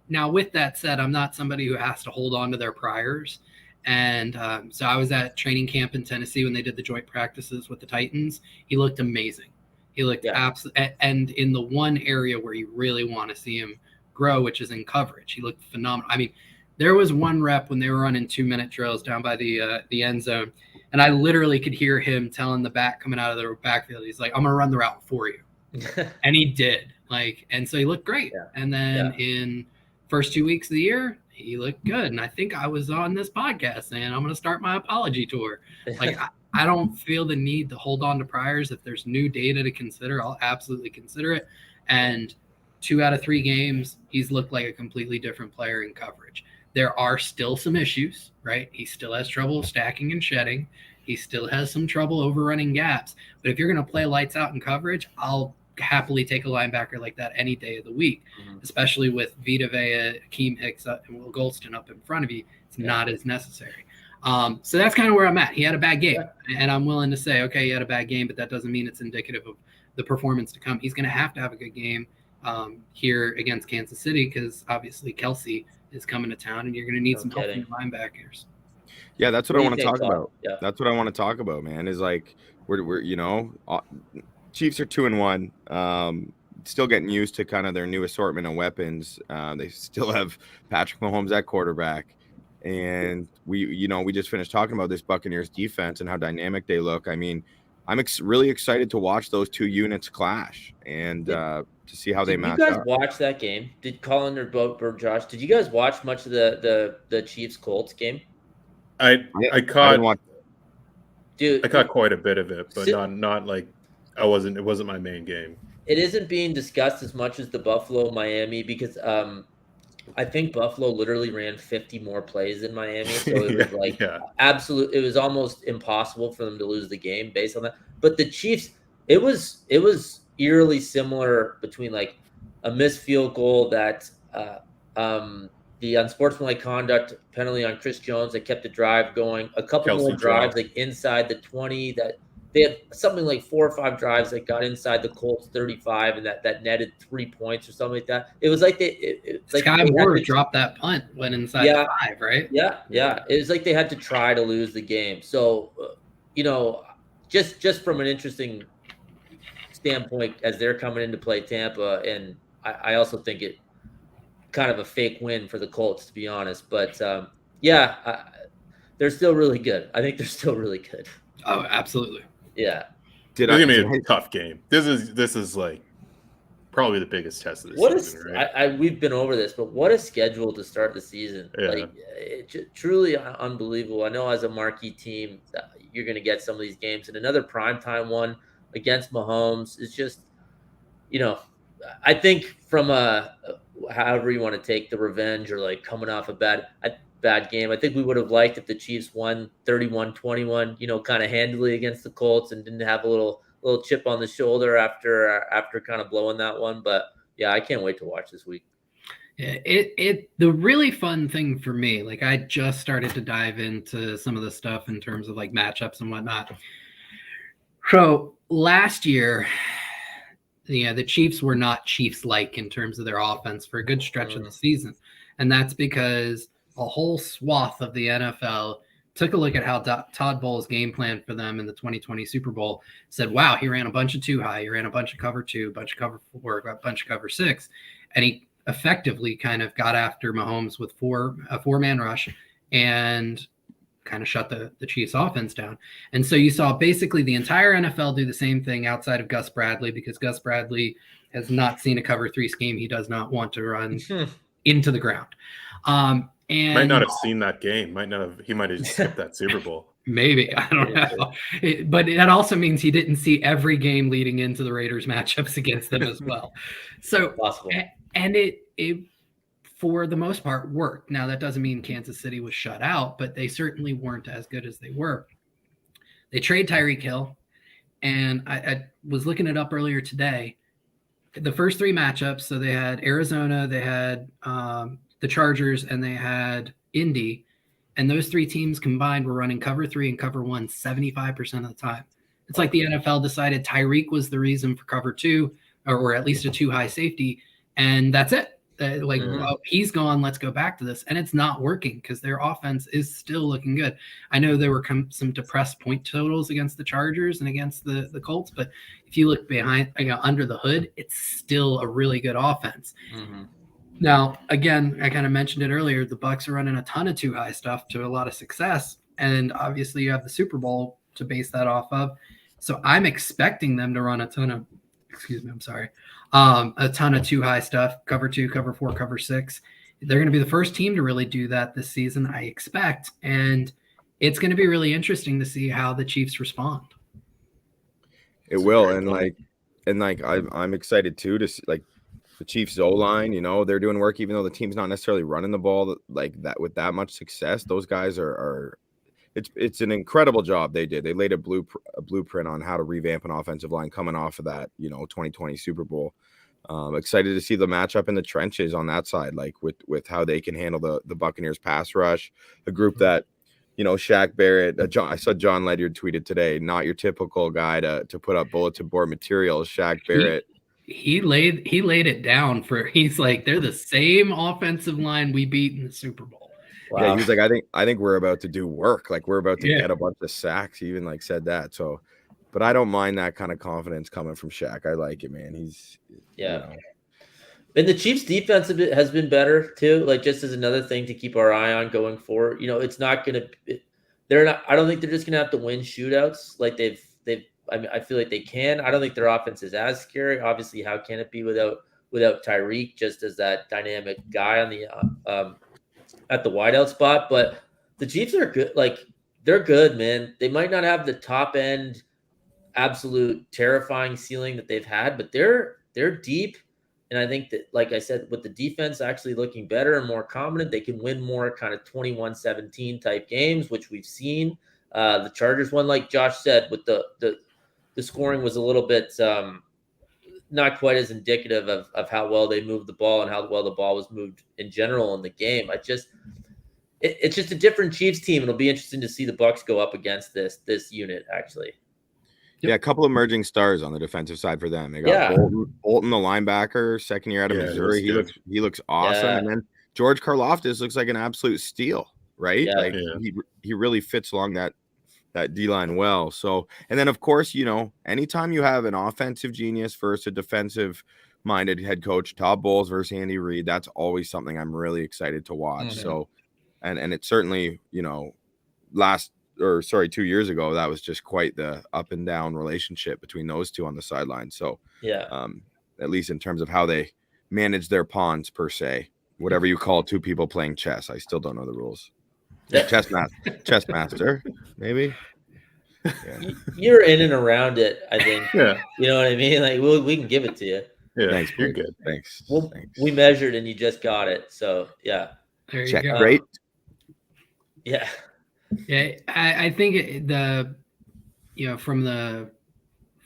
now with that said, I'm not somebody who has to hold on to their priors. And so I was at training camp in Tennessee when they did the joint practices with the Titans. He looked amazing. He looked absolutely, and in the one area where you really want to see him grow, which is in coverage, he looked phenomenal. I mean, there was one rep when they were running 2-minute drills down by the end zone, and I literally could hear him telling the back coming out of the backfield, he's like, "I'm gonna run the route for you," and he did. And so he looked great. Yeah. And then in first 2 weeks of the year, he looked good. And I think I was on this podcast saying I'm gonna start my apology tour. I don't feel the need to hold on to priors. If there's new data to consider, I'll absolutely consider it. And 2 out of 3 games, he's looked like a completely different player in coverage. There are still some issues, right? He still has trouble stacking and shedding. He still has some trouble overrunning gaps. But if you're going to play lights out in coverage, I'll happily take a linebacker like that any day of the week, especially with Vita Vea, Akeem Hicks, and Will Golston up in front of you. It's not as necessary. So that's kind of where I'm at. He had a bad game, and I'm willing to say, okay, he had a bad game, but that doesn't mean it's indicative of the performance to come. He's going to have a good game here against Kansas City because obviously Kelsey is coming to town, and you're going to need some help from your linebackers. Yeah, that's what I want to talk about. Yeah. That's what I want to talk about, man. Is like we're Chiefs are 2-1. Still getting used to kind of their new assortment of weapons. They still have Patrick Mahomes at quarterback, and we just finished talking about this Buccaneers defense and how dynamic they look. I mean, I'm really excited to watch those 2 units clash and to see how they match up. Did you guys watch that game? Did Collin or Josh? Did you guys watch much of the Chiefs Colts game? I caught. Dude, I caught quite a bit of it, but not like it wasn't my main game. It isn't being discussed as much as the Buffalo Miami because I think Buffalo literally ran 50 more plays than Miami, so it was absolute. It was almost impossible for them to lose the game based on that. But the Chiefs, it was eerily similar between like a missed field goal that the unsportsmanlike conduct penalty on Chris Jones that kept the drive going, a couple more drives like inside the 20 that they had something like 4 or 5 drives that got inside the Colts 35 and that netted 3 points or something like that. It was like Sky Moore dropped that punt went inside the 5, right? Yeah. It was like they had to try to lose the game. So, just from an interesting standpoint as they're coming in to play Tampa, and I also think it kind of a fake win for the Colts, to be honest. But they're still really good. I think they're still really good. Oh, absolutely. Yeah. It's gonna be a tough game. This is like probably the biggest test of the season, right? We've been over this, but what a schedule to start the season. Yeah. Like truly unbelievable. I know as a marquee team, you're going to get some of these games, and another primetime one against Mahomes is just, I think from however you want to take the revenge or like coming off a bad game, I think we would have liked if the Chiefs won 31-21, kind of handily against the Colts and didn't have a little chip on the shoulder after kind of blowing that one. But yeah, I can't wait to watch this week. Yeah, the really fun thing for me, like I just started to dive into some of the stuff in terms of like matchups and whatnot. So last year, the Chiefs were not Chiefs-like in terms of their offense for a good stretch of the season. And that's because a whole swath of the NFL took a look at how Todd Bowles game plan for them in the 2020 Super Bowl, said, wow, he ran a bunch of 2 high, he ran a bunch of cover 2, a bunch of cover 4, a bunch of cover 6. And he effectively kind of got after Mahomes with a 4-man rush and kind of shut the Chiefs offense down. And so you saw basically the entire NFL do the same thing outside of Gus Bradley, because Gus Bradley has not seen a cover 3 scheme he does not want to run into the ground. And might not have seen that game. He might have skipped that Super Bowl. Maybe, I don't know. But that also means he didn't see every game leading into the Raiders matchups against them as well. So Possible. And it for the most part worked. Now that doesn't mean Kansas City was shut out, but they certainly weren't as good as they were. They trade Tyreek Hill, and I was looking it up earlier today. The first 3 matchups, so they had Arizona, they had the Chargers, and they had Indy, and those 3 teams combined were running cover 3 and cover 1 75% of the time. It's like the NFL decided Tyreek was the reason for cover 2, or at least a 2 high safety, and that's it. Oh, he's gone, let's go back to this. And it's not working because their offense is still looking good. I know there were some depressed point totals against the Chargers and against the Colts, but if you look behind, under the hood, it's still a really good offense. Now, again, I kind of mentioned it earlier, the Bucs are running a ton of 2 high stuff to a lot of success. And obviously you have the Super Bowl to base that off of. So I'm expecting them to run a ton of 2 high stuff, cover 2, cover 4, cover 6. They're going to be the first team to really do that this season, I expect. And it's going to be really interesting to see how the Chiefs respond. It will. I'm excited too to see, like, the Chiefs O-line, they're doing work, even though the team's not necessarily running the ball like that with that much success. Those guys are it's an incredible job they did. They laid a blueprint on how to revamp an offensive line coming off of that, 2020 Super Bowl. Excited to see the matchup in the trenches on that side, like with how they can handle the Buccaneers pass rush, a group that, Shaq Barrett, I saw John Ledyard tweeted today, not your typical guy to put up bulletin board materials. Shaq Barrett. He laid it down he's like, they're the same offensive line we beat in the Super Bowl. Wow. Yeah, he was like, I think we're about to do work. Like, we're about to get a bunch of sacks. He even said that. So, but I don't mind that kind of confidence coming from Shaq. I like it, man. And the Chiefs defense has been better too. Like, just as another thing to keep our eye on going forward. It's not going to. I don't think they're just going to have to win shootouts like they've. I feel like they can. I don't think their offense is as scary. Obviously, how can it be without Tyreek, just as that dynamic guy on the at the wideout spot? But the Chiefs are good. Like, they're good, man. They might not have the top end, absolute terrifying ceiling that they've had, but they're deep. And I think that, like I said, with the defense actually looking better and more confident, they can win more kind of 21-17 type games, which we've seen. The Chargers one, like Josh said, with the scoring was a little bit not quite as indicative of how well they moved the ball and how well the ball was moved in general in the game. It's just a different Chiefs team. It'll be interesting to see the Bucs go up against this unit, actually. Yeah, a couple of emerging stars on the defensive side for them. They got Bolton, the linebacker, second year out of Missouri. He looks awesome. Yeah. And then George Karlaftis looks like an absolute steal, right? Yeah. He really fits along that D-line well. So, and then of course, anytime you have an offensive genius versus a defensive minded head coach, Todd Bowles versus Andy Reid, that's always something I'm really excited to watch. So, and it certainly, 2 years ago, that was just quite the up and down relationship between those two on the sideline. So, at least in terms of how they manage their pawns per se, whatever you call 2 people playing chess, I still don't know the rules. Chess master, maybe. Yeah. You're in and around it, I think. Yeah. You know what I mean? Like, we can give it to you. Yeah, thanks. You're good. Thanks. We measured and you just got it. So yeah. There you check. go. Great. Yeah. Yeah, I think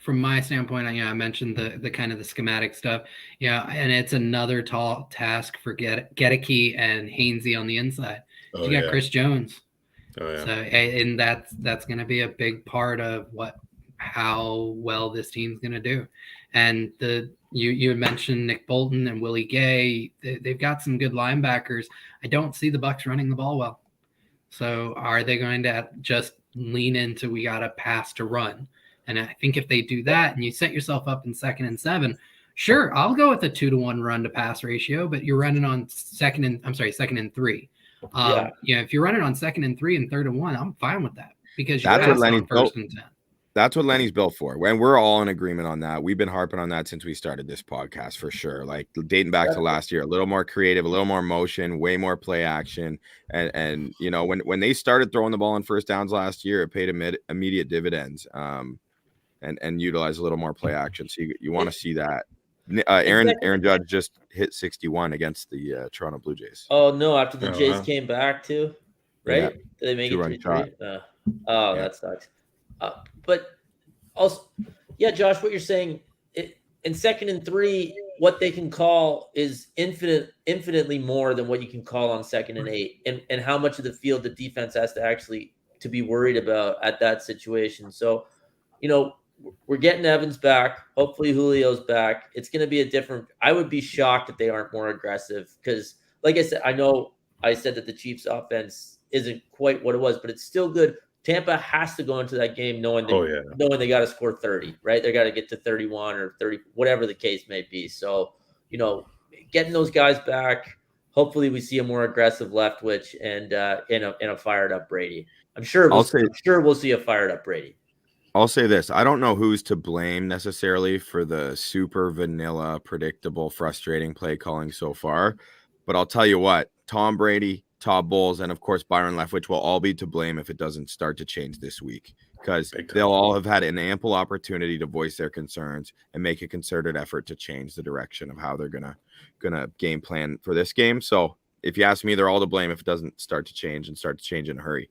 from my standpoint, I mentioned the kind of the schematic stuff. Yeah, and it's another tall task for Gedeke and Hainsey on the inside. You got Chris Jones. Oh yeah. So, and that's going to be a big part of how well this team's going to do. And you had mentioned Nick Bolton and Willie Gay. They've got some good linebackers. I don't see the Bucs running the ball well. So are they going to just lean into we got to pass to run? And I think if they do that and you set yourself up in 2nd and 7, sure, I'll go with a 2-to-1 run to pass ratio, but you're running on 2nd and 3. If you're running on 2nd and 3 and 3rd and 1, I'm fine with that because that's what Lenny's on 1st and 10. That's what Lenny's built for. And we're all in agreement on that. We've been harping on that since we started this podcast for sure. Like dating back to last year, a little more creative, a little more motion, way more play action. And you know, when they started throwing the ball on first downs last year, it paid immediate dividends. And utilize a little more play action. So you want to see that. Aaron Judge just hit 61 against the Toronto Blue Jays. Oh no! After the Jays came back too, right? Yeah. Did they make it 3-3? That sucks. But also, Josh, what you're saying in 2nd and 3, what they can call is infinitely more than what you can call on 2nd and 8, and how much of the field the defense has to actually to be worried about at that situation. So, you know, we're getting Evans back. Hopefully Julio's back. It's going to be a different – I would be shocked if they aren't more aggressive because, like I said, I know I said that the Chiefs' offense isn't quite what it was, but it's still good. Tampa has to go into that game knowing they got to score 30, right? They got to get to 31 or 30, whatever the case may be. So, you know, getting those guys back, hopefully we see a more aggressive Leftwich and in a fired-up Brady. I'm sure we'll see a fired-up Brady. I'll say this. I don't know who's to blame necessarily for the super vanilla, predictable, frustrating play calling so far. But I'll tell you what, Tom Brady, Todd Bowles, and of course Byron Leftwich will all be to blame if it doesn't start to change this week because they'll all have had an ample opportunity to voice their concerns and make a concerted effort to change the direction of how they're gonna game plan for this game. So if you ask me, they're all to blame if it doesn't start to change in a hurry.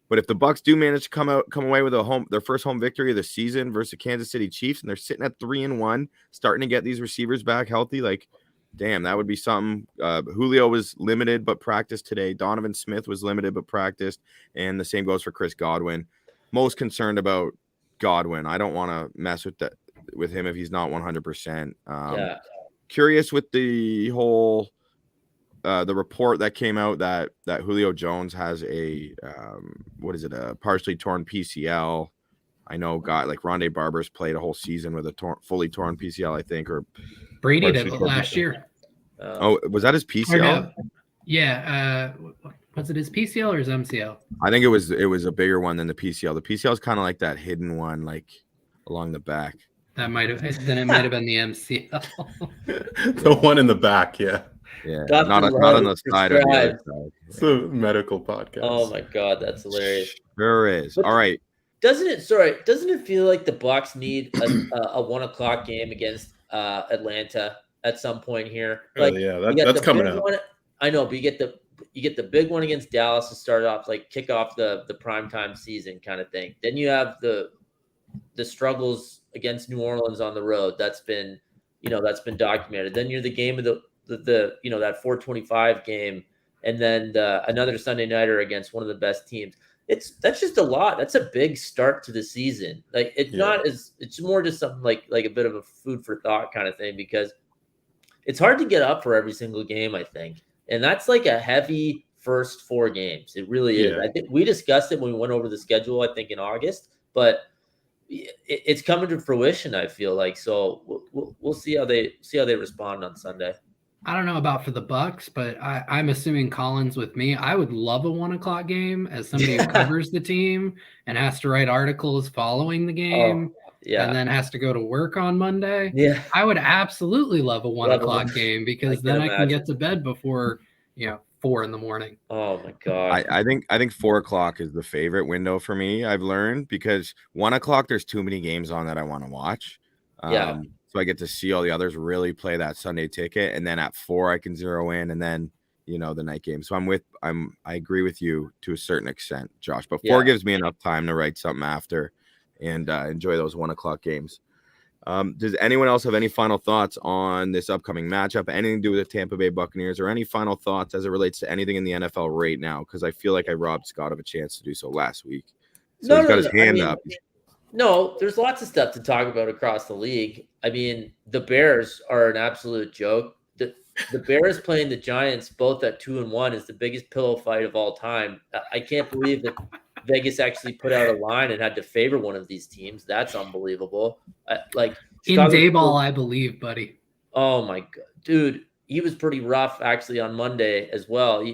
But if the Bucs do manage to come away with their first home victory of the season versus the Kansas City Chiefs, and they're sitting at 3-1, starting to get these receivers back healthy, like, damn, that would be something. Julio was limited but practiced today. Donovan Smith was limited but practiced, and the same goes for Chris Godwin. Most concerned about Godwin. I don't want to mess with him if he's not 100%. Curious with the whole. The report that came out that Julio Jones has a partially torn PCL. I know guy like Rondé Barber's played a whole season with a fully torn PCL, I think, or Brady did last year. Was that his PCL? Was it his PCL or his MCL? I think it was a bigger one than the PCL. The PCL is kind of like that hidden one, like along the back. That might have been the MCL. The one in the back, yeah. Yeah, not on the side or the other side. It's a medical podcast. Oh my god, that's hilarious. Sure is. But all right. Doesn't it feel like the Bucs need a 1:00 game against Atlanta at some point here? Like, that's coming up. I know, but you get the big one against Dallas to start off, like kick off the primetime season kind of thing. Then you have the struggles against New Orleans on the road. That's been documented. Then you're the game of the that 425 game, and then another Sunday nighter against one of the best teams. That's just a lot. That's a big start to the season. Like it's more just something like a bit of a food for thought kind of thing because it's hard to get up for every single game, I think. And that's like a heavy first 4 games. It really is. I think we discussed it when we went over the schedule, I think in August, but it's coming to fruition, I feel like. So we'll see how they respond on Sunday. I don't know about for the Bucs, but I'm assuming Collin's with me. I would love a 1:00 game as somebody who covers the team and has to write articles following the game. And then has to go to work on Monday. Yeah. I would absolutely love a 1:00 game because then I can get to bed before 4 in the morning. Oh my god. I think 4:00 is the favorite window for me. I've learned because 1:00 there's too many games on that I want to watch. So I get to see all the others really play that Sunday ticket, and then at 4 I can zero in, and then the night game. So I agree with you to a certain extent, Josh. But 4 gives me enough time to write something after and enjoy those 1:00 games. Does anyone else have any final thoughts on this upcoming matchup? Anything to do with the Tampa Bay Buccaneers, or any final thoughts as it relates to anything in the NFL right now? Because I feel like I robbed Scott of a chance to do so last week. So he's got his hand up. No, there's lots of stuff to talk about across the league. I mean, the Bears are an absolute joke. The Bears playing the Giants both at 2-1 is the biggest pillow fight of all time. I can't believe that Vegas actually put out a line and had to favor one of these teams. That's unbelievable. Like In Dayball, I believe, buddy. Oh my god, dude, he was pretty rough actually on Monday as well.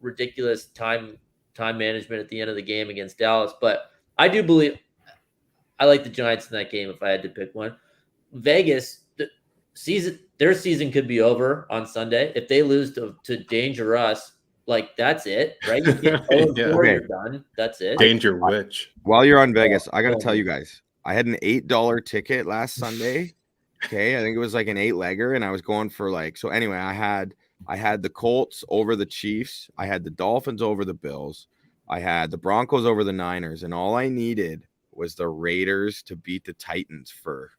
Ridiculous time management at the end of the game against Dallas. But I do believe I like the Giants in that game if I had to pick one. Vegas, their season could be over on Sunday if they lose to Danger Us. Like that's it, right? You get you're done. That's it. Danger Witch. While you're on Vegas, I gotta tell you guys, I had an $8 ticket last Sunday. Okay, I think it was like an 8-legger, and I was going for like so. Anyway, I had the Colts over the Chiefs. I had the Dolphins over the Bills. I had the Broncos over the Niners, and all I needed was the Raiders to beat the Titans for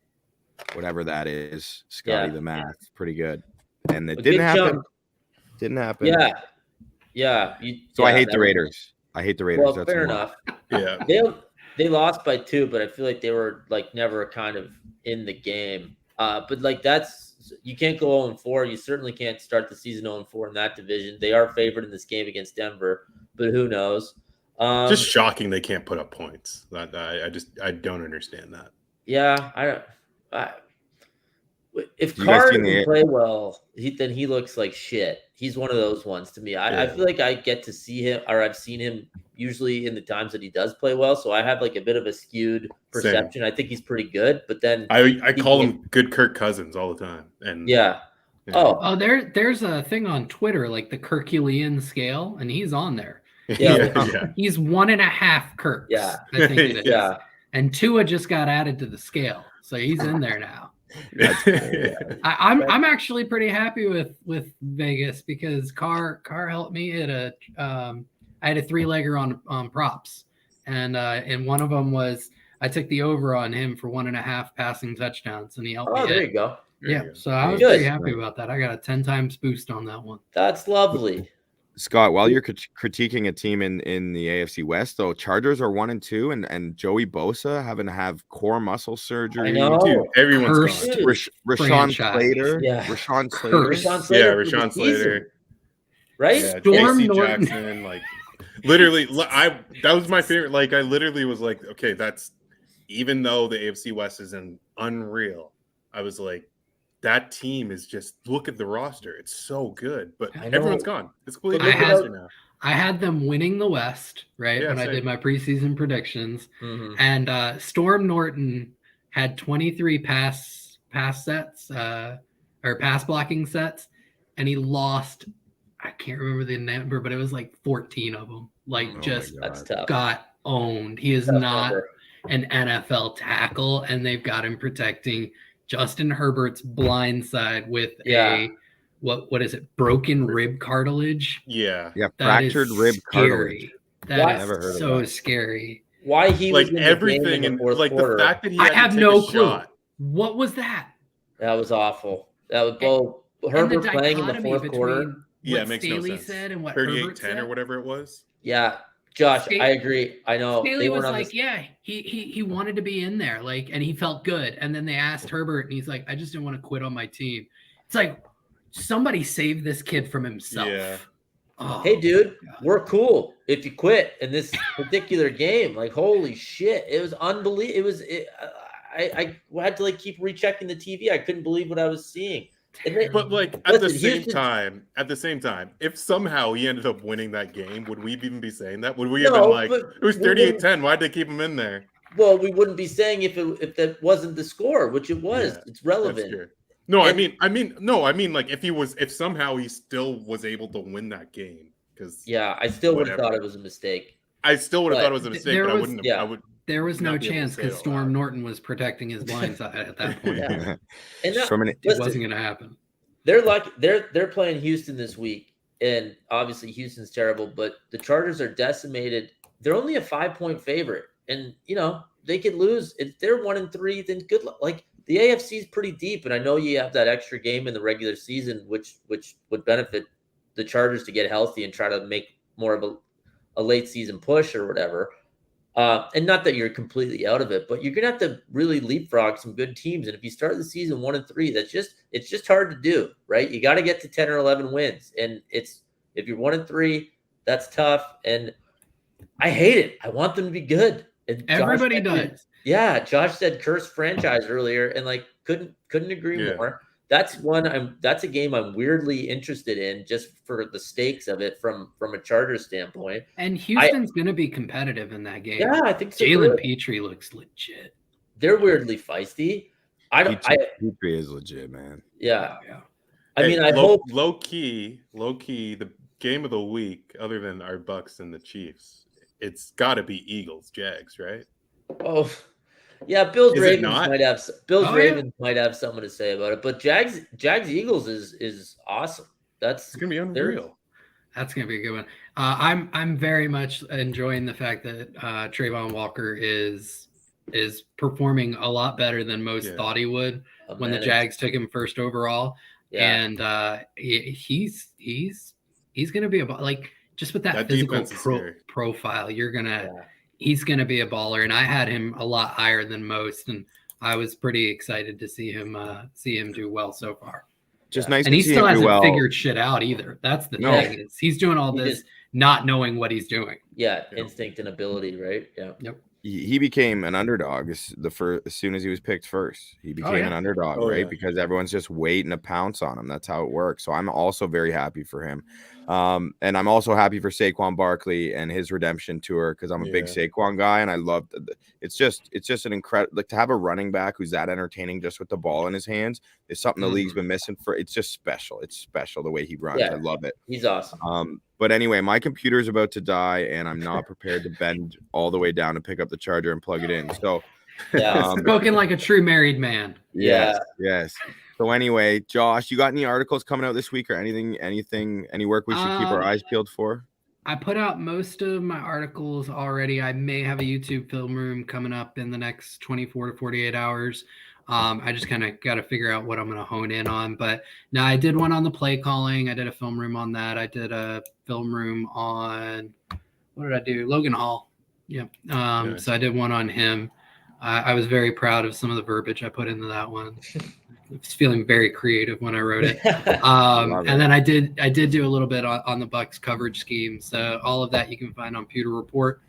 whatever that is. Scotty, the math, pretty good, and it didn't happen. Didn't happen. Yeah. I hate the Raiders. I hate the Raiders. Well, that's fair enough. Yeah, they lost by 2, but I feel like they were like never kind of in the game. But like you can't go 0-4. You certainly can't start the season 0-4 in that division. They are favored in this game against Denver, but who knows? Just shocking they can't put up points. I don't understand that. Yeah, if Carr didn't play well, then he looks like shit. He's one of those ones to me. I feel like I get to see him, or I've seen him usually in the times that he does play well. So I have like a bit of a skewed perception. Same. I think he's pretty good, but then I call him good Kirk Cousins all the time. And there's a thing on Twitter like the Kirkulian scale, and he's on there. Yeah. He's 1.5 Kirks. Yeah, I think it is. Yeah, and Tua just got added to the scale, so he's in there now. That's cool, yeah. I'm actually pretty happy with Vegas because Carr helped me at I had a 3-legger on props, and one of them was I took the over on him for 1.5 passing touchdowns, and he helped me. Oh, there you go. Yeah, so I was pretty happy about that. I got a 10 times boost on that one. That's lovely. Scott, while you're critiquing a team in the AFC West, though, Chargers are 1-2, and Joey Bosa having to have core muscle surgery. I know. Dude, everyone's Cursed. gone. Rashawn Slater. Yeah. Rashawn Slater. Rashawn Slater. Right? Yeah, Storm JC Norton. Jackson, like literally, that was my favorite. Like I literally was like, okay, that's even though the AFC West is unreal, I was like, that team is just look at the roster. It's so good, but everyone's gone. It's completely different now. I had them winning the West, right? Yeah, when same. I did my preseason predictions. Mm-hmm. And Storm Norton had 23 pass sets or pass blocking sets, and he lost. I can't remember the number, but it was like 14 of them. Like that's tough. Got owned. He is not an NFL tackle, and they've got him protecting Justin Herbert's blind side with a what is it? Broken rib cartilage. Yeah, fractured rib cartilage. That is so scary. Why he like was in everything the and fourth like quarter. the fact that he I had have to take no a clue. shot. What was that? That was awful. That was both Herbert playing in the fourth quarter. Yeah, what it makes Staley no sense. said and what 38-10 Herbert said. or whatever it was. Yeah, Josh, I agree. I know. Staley was like, he wanted to be in there, like, and he felt good. And then they asked Herbert, and he's like, I just didn't want to quit on my team. It's like somebody save this kid from himself. Yeah. Oh, hey, dude, we're cool if you quit in this particular game. Like, holy shit, it was unbelievable. I had to like keep rechecking the TV. I couldn't believe what I was seeing. But like at the same time, if somehow he ended up winning that game, would we even be saying that? Would we have been like, it was 38-10? Why'd they keep him in there? Well, we wouldn't be saying if that wasn't the score, which it was. Yeah, it's relevant. No, I mean, like if somehow he still was able to win that game, because I still would have thought it was a mistake. I still would have thought it was a mistake, but I wouldn't have. I would. There was no chance because Storm Norton was protecting his blind side at that point. And it wasn't going to happen. They're lucky. They're playing Houston this week, and obviously Houston's terrible, but the Chargers are decimated. They're only a 5-point favorite, and they could lose. If they're 1-3, then good luck. Like the AFC is pretty deep, and I know you have that extra game in the regular season, which would benefit the Chargers to get healthy and try to make more of a late season push or whatever. And not that you're completely out of it, but you're gonna have to really leapfrog some good teams. And if you start the season 1-3, it's just hard to do, right? You got to get to 10 or 11 wins, and if you're 1-3, that's tough. And I hate it. I want them to be good. And Everybody does. Yeah, Josh said curse franchise earlier, and like couldn't agree more. That's a game I'm weirdly interested in just for the stakes of it from a Chargers standpoint. And Houston's going to be competitive in that game. Yeah, I think so. Jalen Petrie looks legit. They're weirdly feisty. Petrie is legit, man. Yeah. Yeah. I mean, I hope low key, the game of the week, other than our Bucs and the Chiefs, it's got to be Eagles Jags, right? Oh, yeah. Bills Is it Ravens not? might have Ravens might have something to say about it, but Jags Eagles is awesome. It's gonna be unreal. That's gonna be a good one. I'm very much enjoying the fact that Trayvon Walker is performing a lot better than most thought he would when the Jags took him first overall. Yeah. And he's gonna be like just with that physical profile, he's gonna be a baller. And I had him a lot higher than most, and I was pretty excited to see him do well so far. Just nice, and he still hasn't figured shit out either. That's the thing. Is he's doing all this not knowing what he's doing. Yeah, instinct and ability, right? Yeah. Yep. He became an underdog as soon as he was picked first. He became an underdog, right? Yeah. Because everyone's just waiting to pounce on him. That's how it works. So I'm also very happy for him. And I'm also happy for Saquon Barkley and his redemption tour, because I'm a big Saquon guy, and I love it's just an incredible, like, to have a running back who's that entertaining just with the ball in his hands is something the league's been missing for. It's just special. It's special the way he runs. I love it. He's awesome. But anyway, my computer is about to die, and I'm not prepared to bend all the way down to pick up the charger and plug it in. So, spoken like a true married man. Yes. So anyway, Josh, you got any articles coming out this week, or anything, any work we should keep our eyes peeled for? I put out most of my articles already. I may have a YouTube film room coming up in the next 24 to 48 hours. I just kind of got to figure out what I'm going to hone in on. But now I did one on the play calling. I did a film room on that. I did a film room on, what did I do? Logan Hall. Yeah. So I did one on him. I was very proud of some of the verbiage I put into that one. I was feeling very creative when I wrote it. And then I did do a little bit on the Bucs coverage scheme. So all of that you can find on Pewter Report.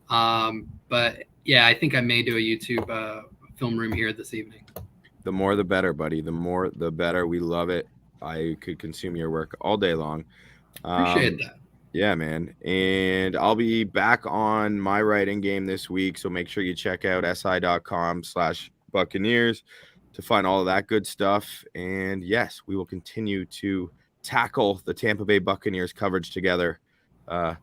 But yeah, I think I may do a YouTube film room here this evening. The more the better, buddy. The more the better. We love it. I could consume your work all day long. Appreciate that. Yeah, man. And I'll be back on my writing game this week, so make sure you check out si.com/Buccaneers to find all of that good stuff. And yes, we will continue to tackle the Tampa Bay Buccaneers coverage together, the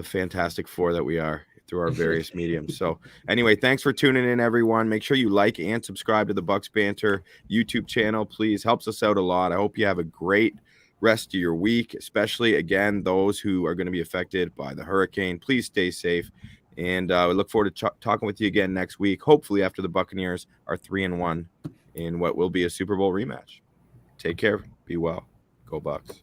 Fantastic Four that we are, through our various mediums. So anyway, thanks for tuning in, everyone. Make sure you like and subscribe to the Bucs Banter YouTube channel, please. Helps us out a lot. I hope you have a great rest of your week, especially, again, those who are going to be affected by the hurricane. Please stay safe. And we look forward to talking with you again next week, hopefully after the Buccaneers are 3-1 in what will be a Super Bowl rematch. Take care. Be well. Go Bucs.